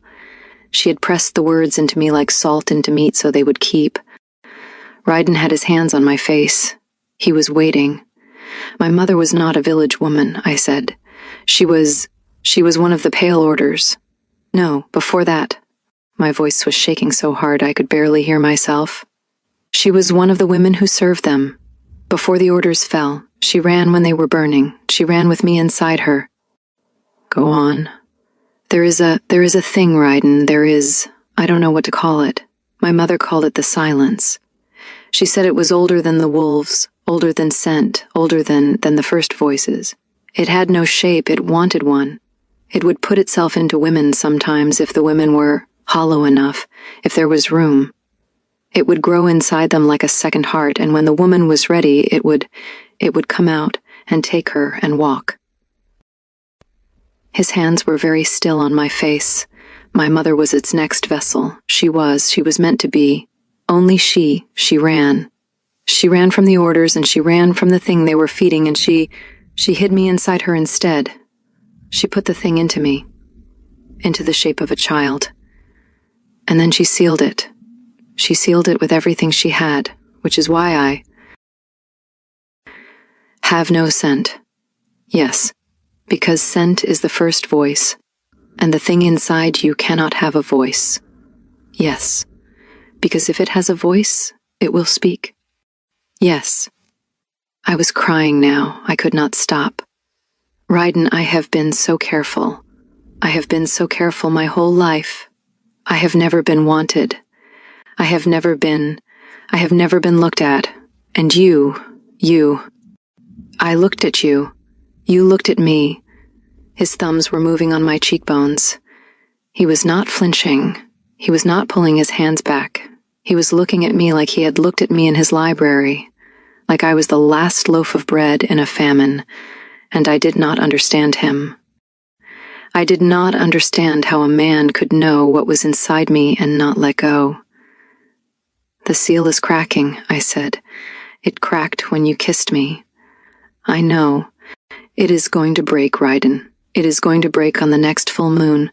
She had pressed the words into me like salt into meat so they would keep. Ryden had his hands on my face. He was waiting. My mother was not a village woman, I said. She was one of the Pale Orders. No, before that. My voice was shaking so hard I could barely hear myself. She was one of the women who served them. Before the orders fell, she ran when they were burning. She ran with me inside her. Go on. There is a thing, Ryden. There is, I don't know what to call it. My mother called it the silence. She said it was older than the wolves, older than scent, older than the first voices. It had no shape, it wanted one. It would put itself into women sometimes if the women were hollow enough, if there was room. It would grow inside them like a second heart, and when the woman was ready, it would come out and take her and walk. His hands were very still on my face. My mother was its next vessel. She was meant to be. Only she ran. She ran from the orders and she ran from the thing they were feeding and she hid me inside her instead. She put the thing into me, into the shape of a child. And then she sealed it. She sealed it with everything she had, which is why I have no scent. Yes, because scent is the first voice, and the thing inside you cannot have a voice. Yes, because if it has a voice, it will speak. Yes. I was crying now. I could not stop. Ryden, I have been so careful. I have been so careful my whole life. I have never been wanted. I have never been looked at. And you, I looked at you. You looked at me. His thumbs were moving on my cheekbones. He was not flinching. He was not pulling his hands back. He was looking at me like he had looked at me in his library, like I was the last loaf of bread in a famine, and I did not understand him. I did not understand how a man could know what was inside me and not let go. The seal is cracking, I said. It cracked when you kissed me. I know. It is going to break, Ryden. It is going to break on the next full moon.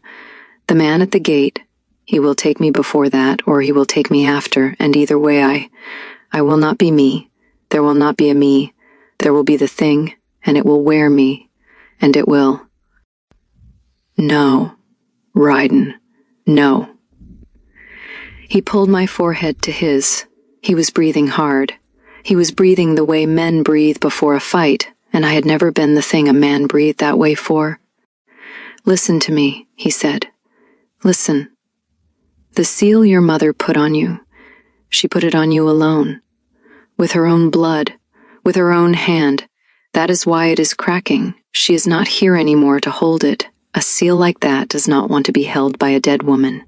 The man at the gate, he will take me before that, or he will take me after, and either way I will not be me. There will not be a me. There will be the thing, and it will wear me, and it will. No, Ryden, no. He pulled my forehead to his. He was breathing hard. He was breathing the way men breathe before a fight, and I had never been the thing a man breathed that way for. Listen to me, he said. Listen. The seal your mother put on you, she put it on you alone, with her own blood, with her own hand. That is why it is cracking. She is not here anymore to hold it. A seal like that does not want to be held by a dead woman.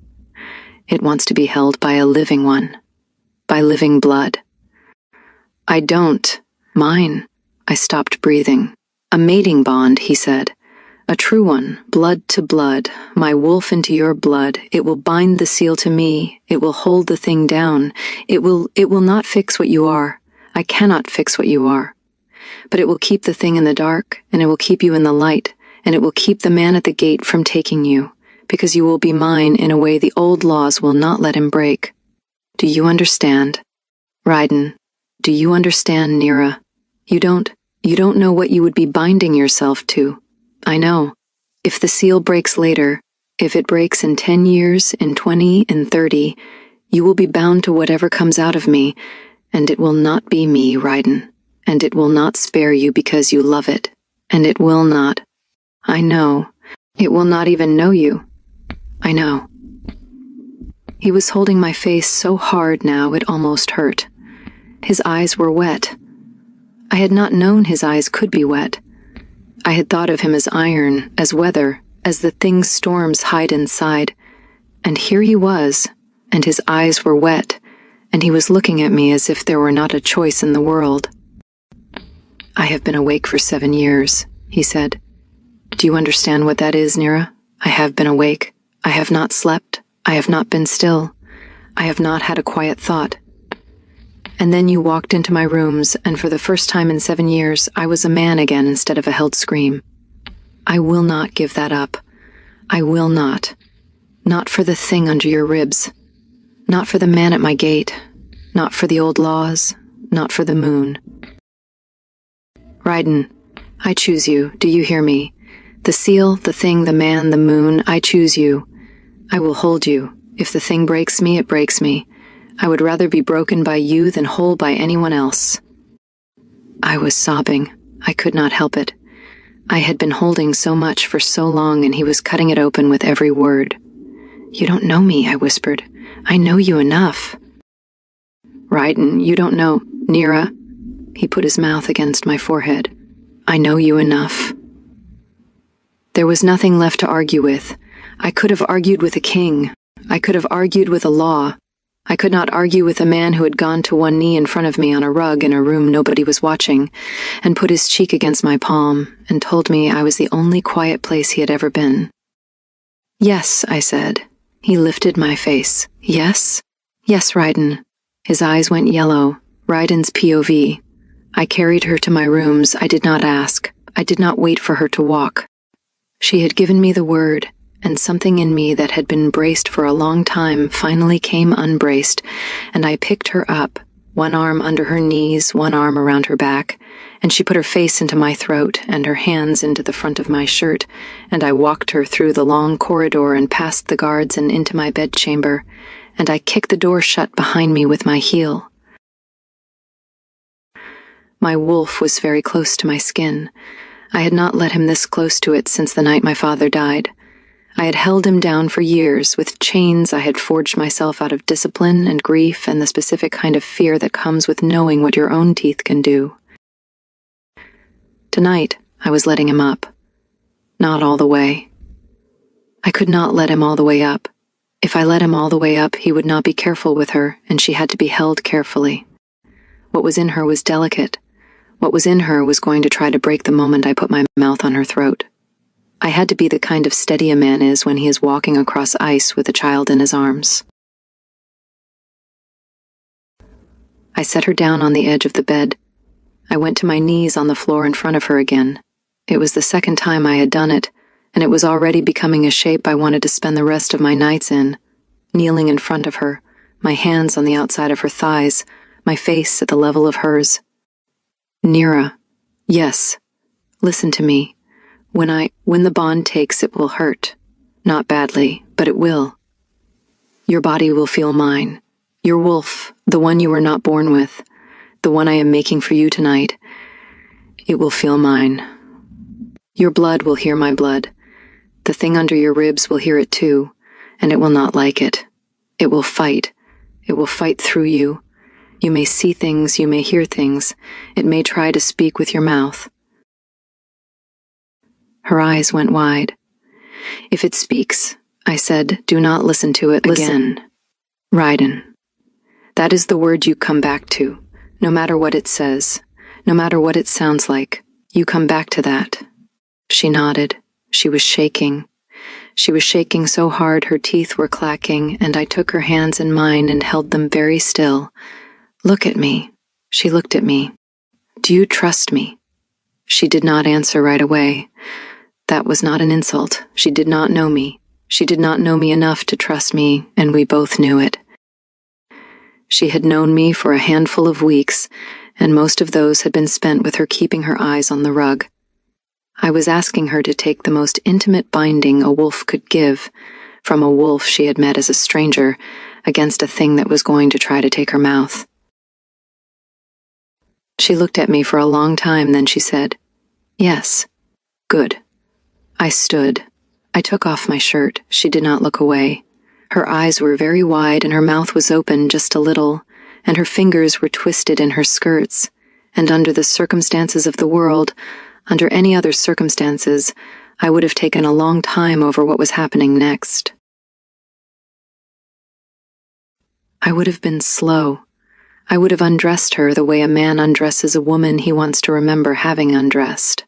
It wants to be held by a living one, by living blood. I don't. Mine. I stopped breathing. A mating bond, he said. A true one, blood to blood, my wolf into your blood. It will bind the seal to me. It will hold the thing down. It will not fix what you are. I cannot fix what you are. But it will keep the thing in the dark, and it will keep you in the light, and it will keep the man at the gate from taking you, because you will be mine in a way the old laws will not let him break. Do you understand? Raiden, do you understand, Nira? You don't know what you would be binding yourself to. I know. If the seal breaks later, if it breaks in 10 years, in 20, in 30, you will be bound to whatever comes out of me, and it will not be me, Raiden, and it will not spare you because you love it, and it will not. I know. It will not even know you. I know. He was holding my face so hard now it almost hurt. His eyes were wet. I had not known his eyes could be wet. I had thought of him as iron, as weather, as the things storms hide inside. And here he was, and his eyes were wet, and he was looking at me as if there were not a choice in the world. I have been awake for 7 years, he said. Do you understand what that is, Nira? I have been awake. I have not slept. I have not been still. I have not had a quiet thought. And then you walked into my rooms, and for the first time in 7 years, I was a man again instead of a held scream. I will not give that up. I will not. Not for the thing under your ribs. Not for the man at my gate. Not for the old laws. Not for the moon. Raiden, I choose you. Do you hear me? The seal, the thing, the man, the moon, I choose you. I will hold you. If the thing breaks me, it breaks me. I would rather be broken by you than whole by anyone else. I was sobbing. I could not help it. I had been holding so much for so long, and he was cutting it open with every word. You don't know me, I whispered. I know you enough. Raiden, you don't know. Nira. He put his mouth against my forehead. I know you enough. There was nothing left to argue with. I could have argued with a king. I could have argued with a law. I could not argue with a man who had gone to one knee in front of me on a rug in a room nobody was watching, and put his cheek against my palm, and told me I was the only quiet place he had ever been. Yes, I said. He lifted my face. Yes? Yes, Raiden. His eyes went yellow. Raiden's POV. I carried her to my rooms. I did not ask. I did not wait for her to walk. She had given me the word, and something in me that had been braced for a long time finally came unbraced, and I picked her up, one arm under her knees, one arm around her back, and she put her face into my throat and her hands into the front of my shirt, and I walked her through the long corridor and past the guards and into my bedchamber, and I kicked the door shut behind me with my heel. My wolf was very close to my skin. I had not let him this close to it since the night my father died. I had held him down for years with chains I had forged myself out of discipline and grief and the specific kind of fear that comes with knowing what your own teeth can do. Tonight, I was letting him up. Not all the way. I could not let him all the way up. If I let him all the way up, he would not be careful with her, and she had to be held carefully. What was in her was delicate. What was in her was going to try to break the moment I put my mouth on her throat. I had to be the kind of steady a man is when he is walking across ice with a child in his arms. I set her down on the edge of the bed. I went to my knees on the floor in front of her again. It was the second time I had done it, and it was already becoming a shape I wanted to spend the rest of my nights in, kneeling in front of her, my hands on the outside of her thighs, my face at the level of hers. Nira, yes, listen to me. When the bond takes, it will hurt. Not badly, but it will. Your body will feel mine. Your wolf, the one you were not born with, the one I am making for you tonight, it will feel mine. Your blood will hear my blood. The thing under your ribs will hear it too, and it will not like it. It will fight. It will fight through you. You may see things, you may hear things. It may try to speak with your mouth. Her eyes went wide. If it speaks, I said, do not listen to it again. Raiden. That is the word you come back to, no matter what it says, no matter what it sounds like. You come back to that. She nodded. She was shaking. She was shaking so hard her teeth were clacking, and I took her hands in mine and held them very still. Look at me. She looked at me. Do you trust me? She did not answer right away. That was not an insult. She did not know me. She did not know me enough to trust me, and we both knew it. She had known me for a handful of weeks, and most of those had been spent with her keeping her eyes on the rug. I was asking her to take the most intimate binding a wolf could give, from a wolf she had met as a stranger, against a thing that was going to try to take her mouth. She looked at me for a long time, then she said, Yes. Good. I stood. I took off my shirt. She did not look away. Her eyes were very wide and her mouth was open just a little, and her fingers were twisted in her skirts, and under the circumstances of the world, under any other circumstances, I would have taken a long time over what was happening next. I would have been slow. I would have undressed her the way a man undresses a woman he wants to remember having undressed.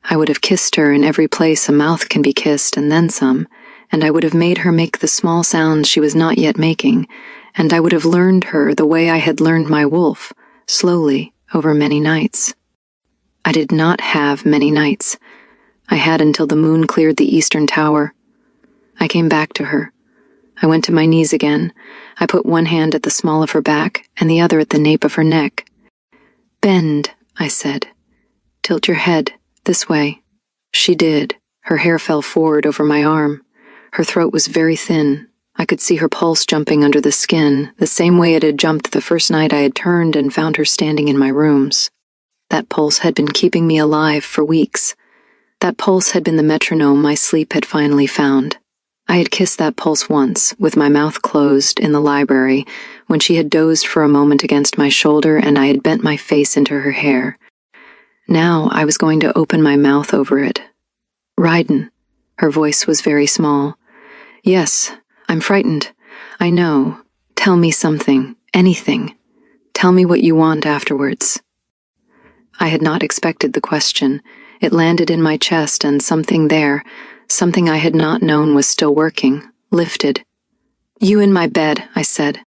I would have kissed her in every place a mouth can be kissed and then some, and I would have made her make the small sounds she was not yet making, and I would have learned her the way I had learned my wolf, slowly, over many nights. I did not have many nights. I had until the moon cleared the eastern tower. I came back to her. I went to my knees again. I put one hand at the small of her back and the other at the nape of her neck. Bend, I said. Tilt your head, this way. She did. Her hair fell forward over my arm. Her throat was very thin. I could see her pulse jumping under the skin, the same way it had jumped the first night I had turned and found her standing in my rooms. That pulse had been keeping me alive for weeks. That pulse had been the metronome my sleep had finally found. I had kissed that pulse once, with my mouth closed, in the library, when she had dozed for a moment against my shoulder and I had bent my face into her hair. Now I was going to open my mouth over it. Raiden. Her voice was very small. Yes, I'm frightened. I know. Tell me something. Anything. Tell me what you want afterwards. I had not expected the question. It landed in my chest and something there, something I had not known was still working, lifted. You in my bed, I said.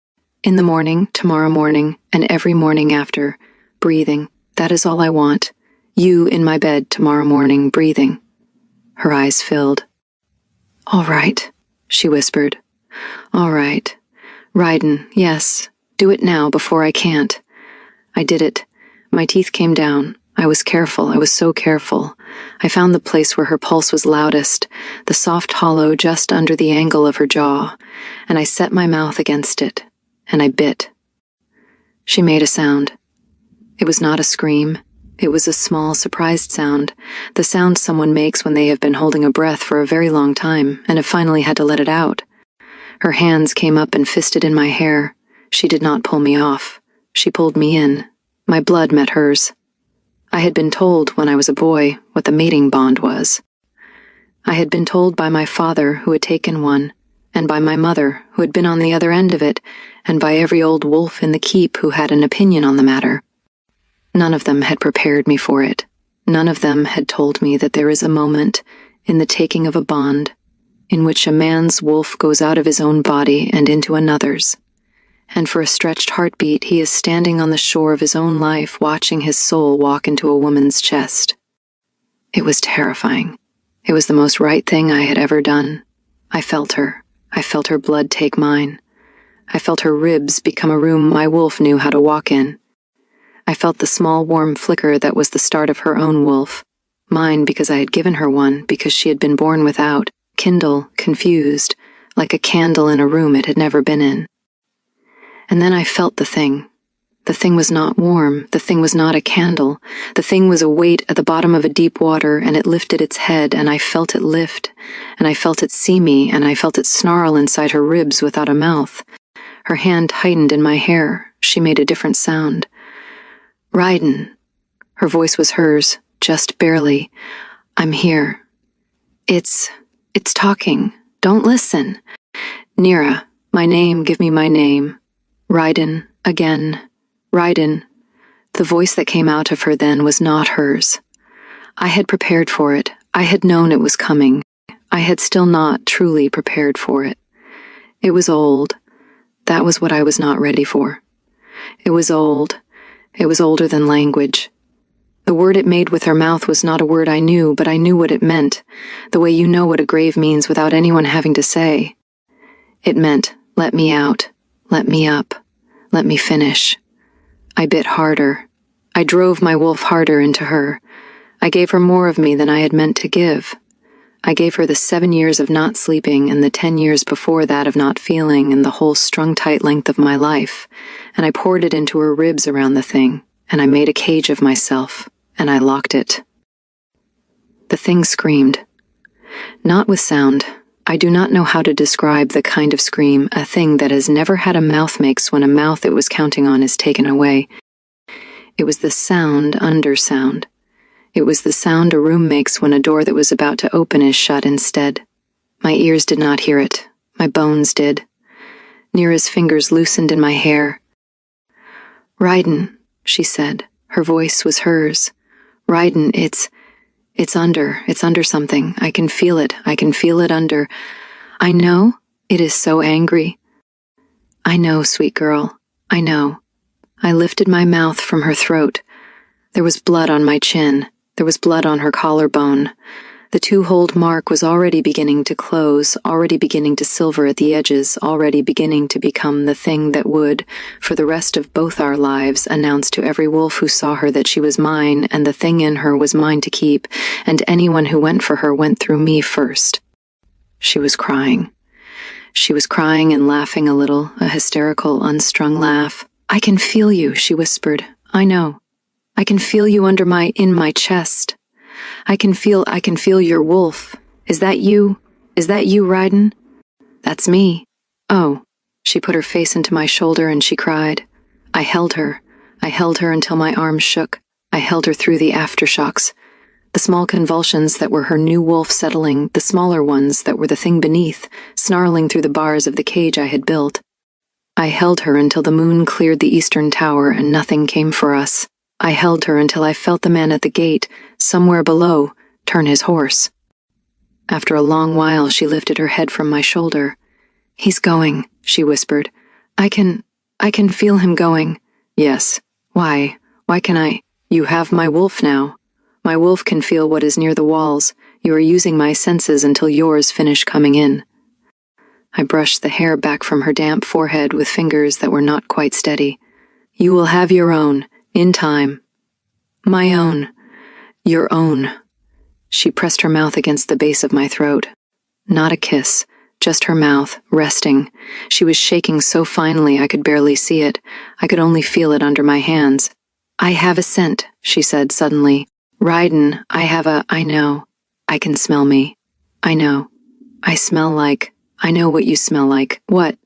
In the morning, tomorrow morning, and every morning after, breathing. That is all I want. You in my bed tomorrow morning, breathing. Her eyes filled. All right, she whispered. All right. Raiden, yes. Do it now before I can't. I did it. My teeth came down. I was careful. I was so careful. I found the place where her pulse was loudest, the soft hollow just under the angle of her jaw, and I set my mouth against it, and I bit. She made a sound. It was not a scream. It was a small, surprised sound, the sound someone makes when they have been holding a breath for a very long time and have finally had to let it out. Her hands came up and fisted in my hair. She did not pull me off. She pulled me in. My blood met hers. I had been told when I was a boy what the mating bond was. I had been told by my father who had taken one, and by my mother who had been on the other end of it, and by every old wolf in the keep who had an opinion on the matter. None of them had prepared me for it. None of them had told me that there is a moment, in the taking of a bond, in which a man's wolf goes out of his own body and into another's, and for a stretched heartbeat he is standing on the shore of his own life watching his soul walk into a woman's chest. It was terrifying. It was the most right thing I had ever done. I felt her. I felt her blood take mine. I felt her ribs become a room my wolf knew how to walk in. I felt the small warm flicker that was the start of her own wolf, mine because I had given her one, because she had been born without, kindle, confused, like a candle in a room it had never been in. And then I felt the thing. The thing was not warm, the thing was not a candle, the thing was a weight at the bottom of a deep water, and it lifted its head, and I felt it lift, and I felt it see me, and I felt it snarl inside her ribs without a mouth. Her hand tightened in my hair. She made a different sound. Raiden. Her voice was hers, just barely. I'm here. It's It's talking. Don't listen. Nira, my name, give me my name. Raiden, again. Raiden. The voice that came out of her then was not hers. I had prepared for it. I had known it was coming. I had still not truly prepared for it. It was old. That was what I was not ready for. It was old. It was older than language. The word it made with her mouth was not a word I knew, but I knew what it meant, the way you know what a grave means without anyone having to say. It meant, let me out, let me up, let me finish. I bit harder. I drove my wolf harder into her. I gave her more of me than I had meant to give. I gave her the 7 years of not sleeping and the 10 years before that of not feeling and the whole strung-tight length of my life, and I poured it into her ribs around the thing, and I made a cage of myself, and I locked it. The thing screamed. Not with sound. I do not know how to describe the kind of scream a thing that has never had a mouth makes when a mouth it was counting on is taken away. It was the sound under sound. It was the sound a room makes when a door that was about to open is shut instead. My ears did not hear it. My bones did. Nira's fingers loosened in my hair. Raiden, she said. Her voice was hers. Raiden, it's under something. I can feel it. I can feel it under. I know. It is so angry. I know, sweet girl. I know. I lifted my mouth from her throat. There was blood on my chin. There was blood on her collarbone. The 2-hold mark was already beginning to close, already beginning to silver at the edges, already beginning to become the thing that would, for the rest of both our lives, announce to every wolf who saw her that she was mine, and the thing in her was mine to keep, and anyone who went for her went through me first. She was crying. She was crying and laughing a little, a hysterical, unstrung laugh. I can feel you, she whispered. I know. I can feel you in my chest. I can feel your wolf. Is that you? Is that you, Raiden? That's me. Oh. She put her face into my shoulder and she cried. I held her. I held her until my arms shook. I held her through the aftershocks. The small convulsions that were her new wolf settling, the smaller ones that were the thing beneath, snarling through the bars of the cage I had built. I held her until the moon cleared the eastern tower and nothing came for us. I held her until I felt the man at the gate, somewhere below, turn his horse. After a long while, she lifted her head from my shoulder. He's going, she whispered. I can feel him going. Yes. Why can I? You have my wolf now. My wolf can feel what is near the walls. You are using my senses until yours finish coming in. I brushed the hair back from her damp forehead with fingers that were not quite steady. You will have your own. In time. My own. Your own. She pressed her mouth against the base of my throat. Not a kiss, just her mouth, resting. She was shaking so finely I could barely see it. I could only feel it under my hands. I have a scent, she said suddenly. Raiden, I know. I can smell me. I know. I know what you smell like. What?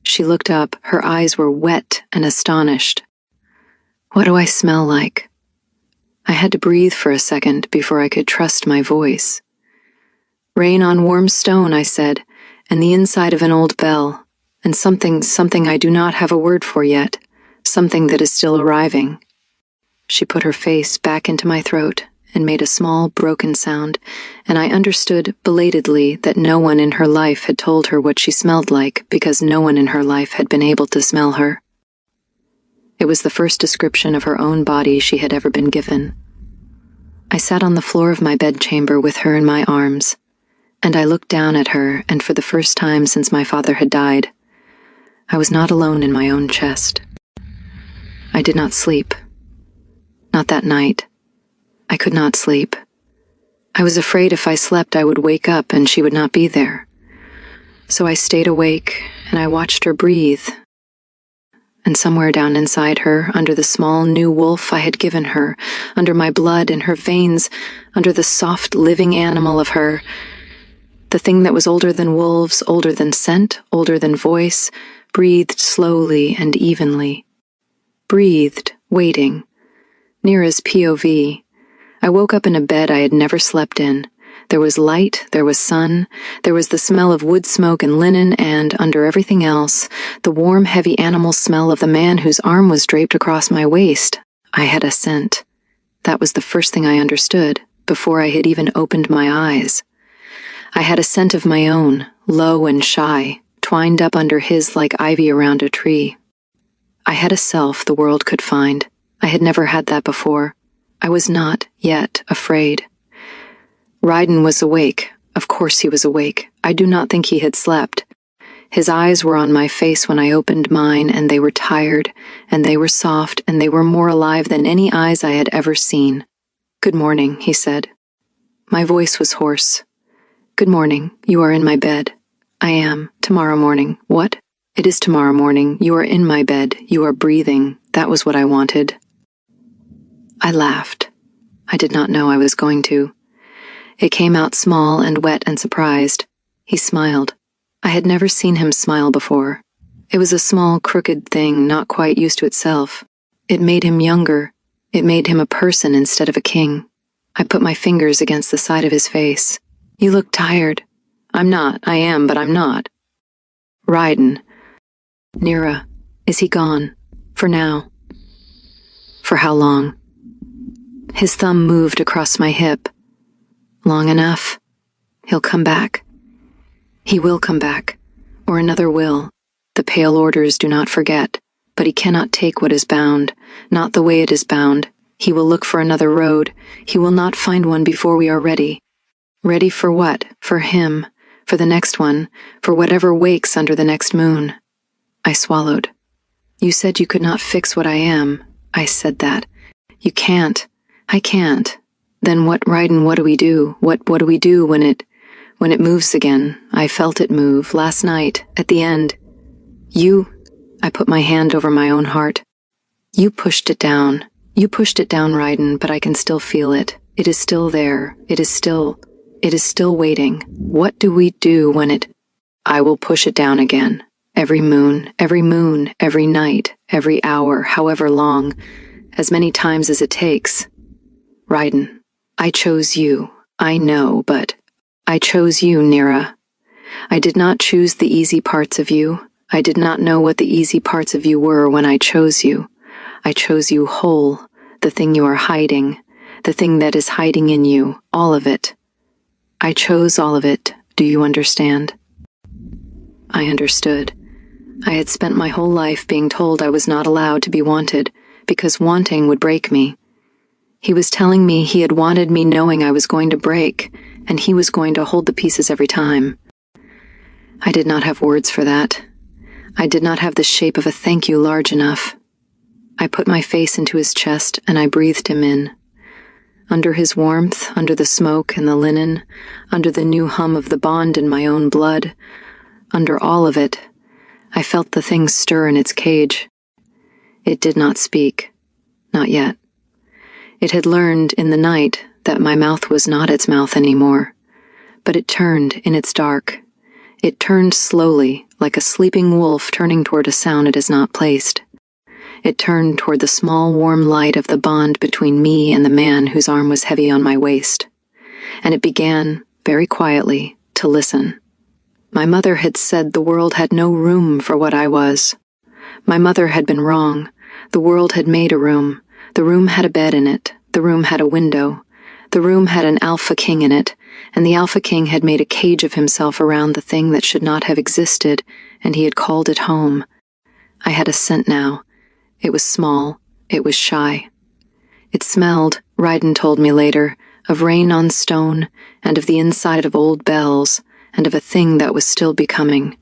She looked up. Her eyes were wet and astonished. What do I smell like? I had to breathe for a second before I could trust my voice. Rain on warm stone, I said, and the inside of an old bell, and something I do not have a word for yet, something that is still arriving. She put her face back into my throat and made a small, broken sound, and I understood belatedly that no one in her life had told her what she smelled like because no one in her life had been able to smell her. It was the first description of her own body she had ever been given. I sat on the floor of my bedchamber with her in my arms, and I looked down at her, and for the first time since my father had died, I was not alone in my own chest. I did not sleep. Not that night. I could not sleep. I was afraid if I slept I would wake up and she would not be there. So I stayed awake, and I watched her breathe. And somewhere down inside her, under the small new wolf I had given her, under my blood in her veins, under the soft living animal of her, the thing that was older than wolves, older than scent, older than voice, breathed slowly and evenly. Breathed, waiting. Nira's POV. I woke up in a bed I had never slept in. There was light, there was sun, there was the smell of wood smoke and linen, and, under everything else, the warm, heavy animal smell of the man whose arm was draped across my waist. I had a scent. That was the first thing I understood, before I had even opened my eyes. I had a scent of my own, low and shy, twined up under his like ivy around a tree. I had a self the world could find. I had never had that before. I was not, yet, afraid. Ryden was awake. Of course he was awake. I do not think he had slept. His eyes were on my face when I opened mine, and they were tired, and they were soft, and they were more alive than any eyes I had ever seen. "Good morning," he said. My voice was hoarse. "Good morning. You are in my bed." "I am. Tomorrow morning." "What?" "It is tomorrow morning. You are in my bed. You are breathing. That was what I wanted." I laughed. I did not know I was going to. It came out small and wet and surprised. He smiled. I had never seen him smile before. It was a small, crooked thing, not quite used to itself. It made him younger. It made him a person instead of a king. I put my fingers against the side of his face. "You look tired." "I'm not. I am, but I'm not." "Ryden." "Nira. Is he gone? For now?" "For how long?" His thumb moved across my hip. "Long enough. He'll come back." "He will come back. Or another will. The pale orders do not forget. But he cannot take what is bound, not the way it is bound. He will look for another road. He will not find one before we are ready." "Ready for what? For him. For the next one. For whatever wakes under the next moon." I swallowed. "You said you could not fix what I am." I said that. "You can't. I can't. Then what, Ryden, what do we do? What do we do when it moves again? I felt it move, last night, at the end. You," I put my hand over my own heart. "You pushed it down. You pushed it down, Ryden, but I can still feel it. It is still there. It is still waiting. What do we do when it—" "I will push it down again. Every moon, every night, every hour, however long, as many times as it takes. Ryden, I chose you, I know, but I chose you, Nira. I did not choose the easy parts of you. I did not know what the easy parts of you were when I chose you. I chose you whole, the thing you are hiding, the thing that is hiding in you, all of it. I chose all of it. Do you understand?" I understood. I had spent my whole life being told I was not allowed to be wanted, because wanting would break me. He was telling me he had wanted me knowing I was going to break, and he was going to hold the pieces every time. I did not have words for that. I did not have the shape of a thank you large enough. I put my face into his chest, and I breathed him in. Under his warmth, under the smoke and the linen, under the new hum of the bond in my own blood, under all of it, I felt the thing stir in its cage. It did not speak. Not yet. It had learned in the night that my mouth was not its mouth anymore, but it turned in its dark. It turned slowly, like a sleeping wolf turning toward a sound it has not placed. It turned toward the small warm light of the bond between me and the man whose arm was heavy on my waist, and it began, very quietly, to listen. My mother had said the world had no room for what I was. My mother had been wrong. The world had made a room. The room had a bed in it. The room had a window. The room had an Alpha King in it, and the Alpha King had made a cage of himself around the thing that should not have existed, and he had called it home. I had a scent now. It was small. It was shy. It smelled, Ryden told me later, of rain on stone, and of the inside of old bells, and of a thing that was still becoming.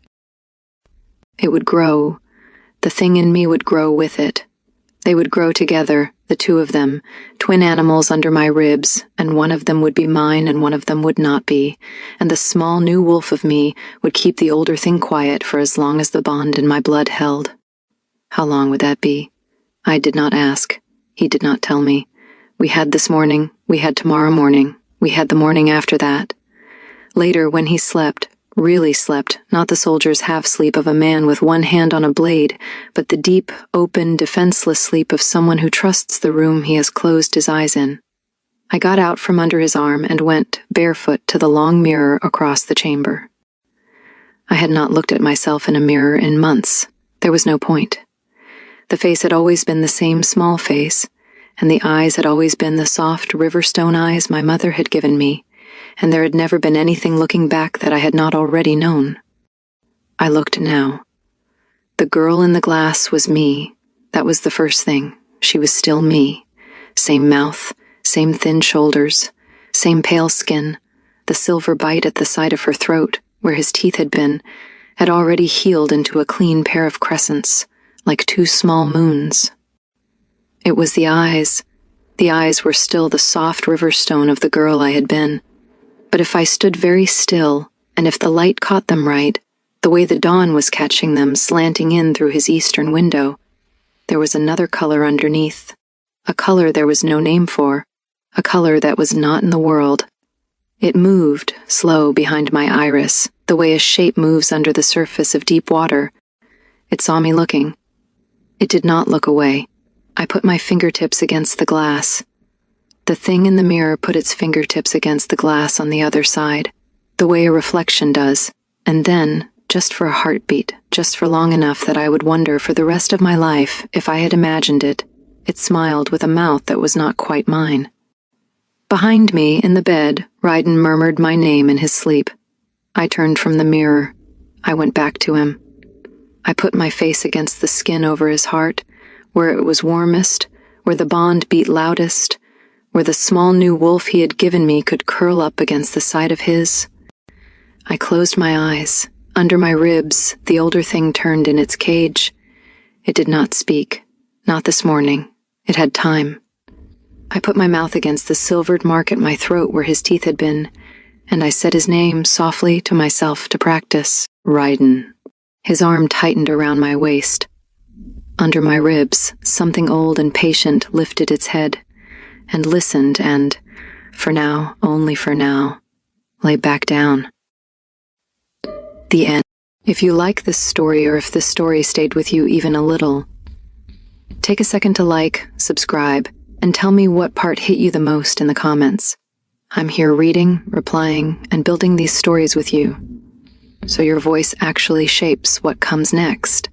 It would grow. The thing in me would grow with it. They would grow together, the two of them, twin animals under my ribs, and one of them would be mine and one of them would not be, and the small new wolf of me would keep the older thing quiet for as long as the bond in my blood held. How long would that be? I did not ask. He did not tell me. We had this morning, we had tomorrow morning, we had the morning after that. Later, when he slept, really slept, not the soldier's half-sleep of a man with one hand on a blade, but the deep, open, defenseless sleep of someone who trusts the room he has closed his eyes in. I got out from under his arm and went, barefoot, to the long mirror across the chamber. I had not looked at myself in a mirror in months. There was no point. The face had always been the same small face, and the eyes had always been the soft riverstone eyes my mother had given me, and there had never been anything looking back that I had not already known. I looked now. The girl in the glass was me. That was the first thing. She was still me. Same mouth, same thin shoulders, same pale skin. The silver bite at the side of her throat, where his teeth had been, had already healed into a clean pair of crescents, like two small moons. It was the eyes. The eyes were still the soft river stone of the girl I had been. But if I stood very still, and if the light caught them right, the way the dawn was catching them slanting in through his eastern window, there was another color underneath, a color there was no name for, a color that was not in the world. It moved, slow, behind my iris, the way a shape moves under the surface of deep water. It saw me looking. It did not look away. I put my fingertips against the glass. The thing in the mirror put its fingertips against the glass on the other side, the way a reflection does, and then, just for a heartbeat, just for long enough that I would wonder for the rest of my life if I had imagined it, it smiled with a mouth that was not quite mine. Behind me, in the bed, Ryden murmured my name in his sleep. I turned from the mirror. I went back to him. I put my face against the skin over his heart, where it was warmest, where the bond beat loudest, where the small new wolf he had given me could curl up against the side of his. I closed my eyes. Under my ribs, the older thing turned in its cage. It did not speak. Not this morning. It had time. I put my mouth against the silvered mark at my throat where his teeth had been, and I said his name softly to myself to practice. Ryden. His arm tightened around my waist. Under my ribs, something old and patient lifted its head, and listened and, for now, only for now, lay back down. The end. If you like this story or if this story stayed with you even a little, take a second to like, subscribe, and tell me what part hit you the most in the comments. I'm here reading, replying, and building these stories with you, so your voice actually shapes what comes next.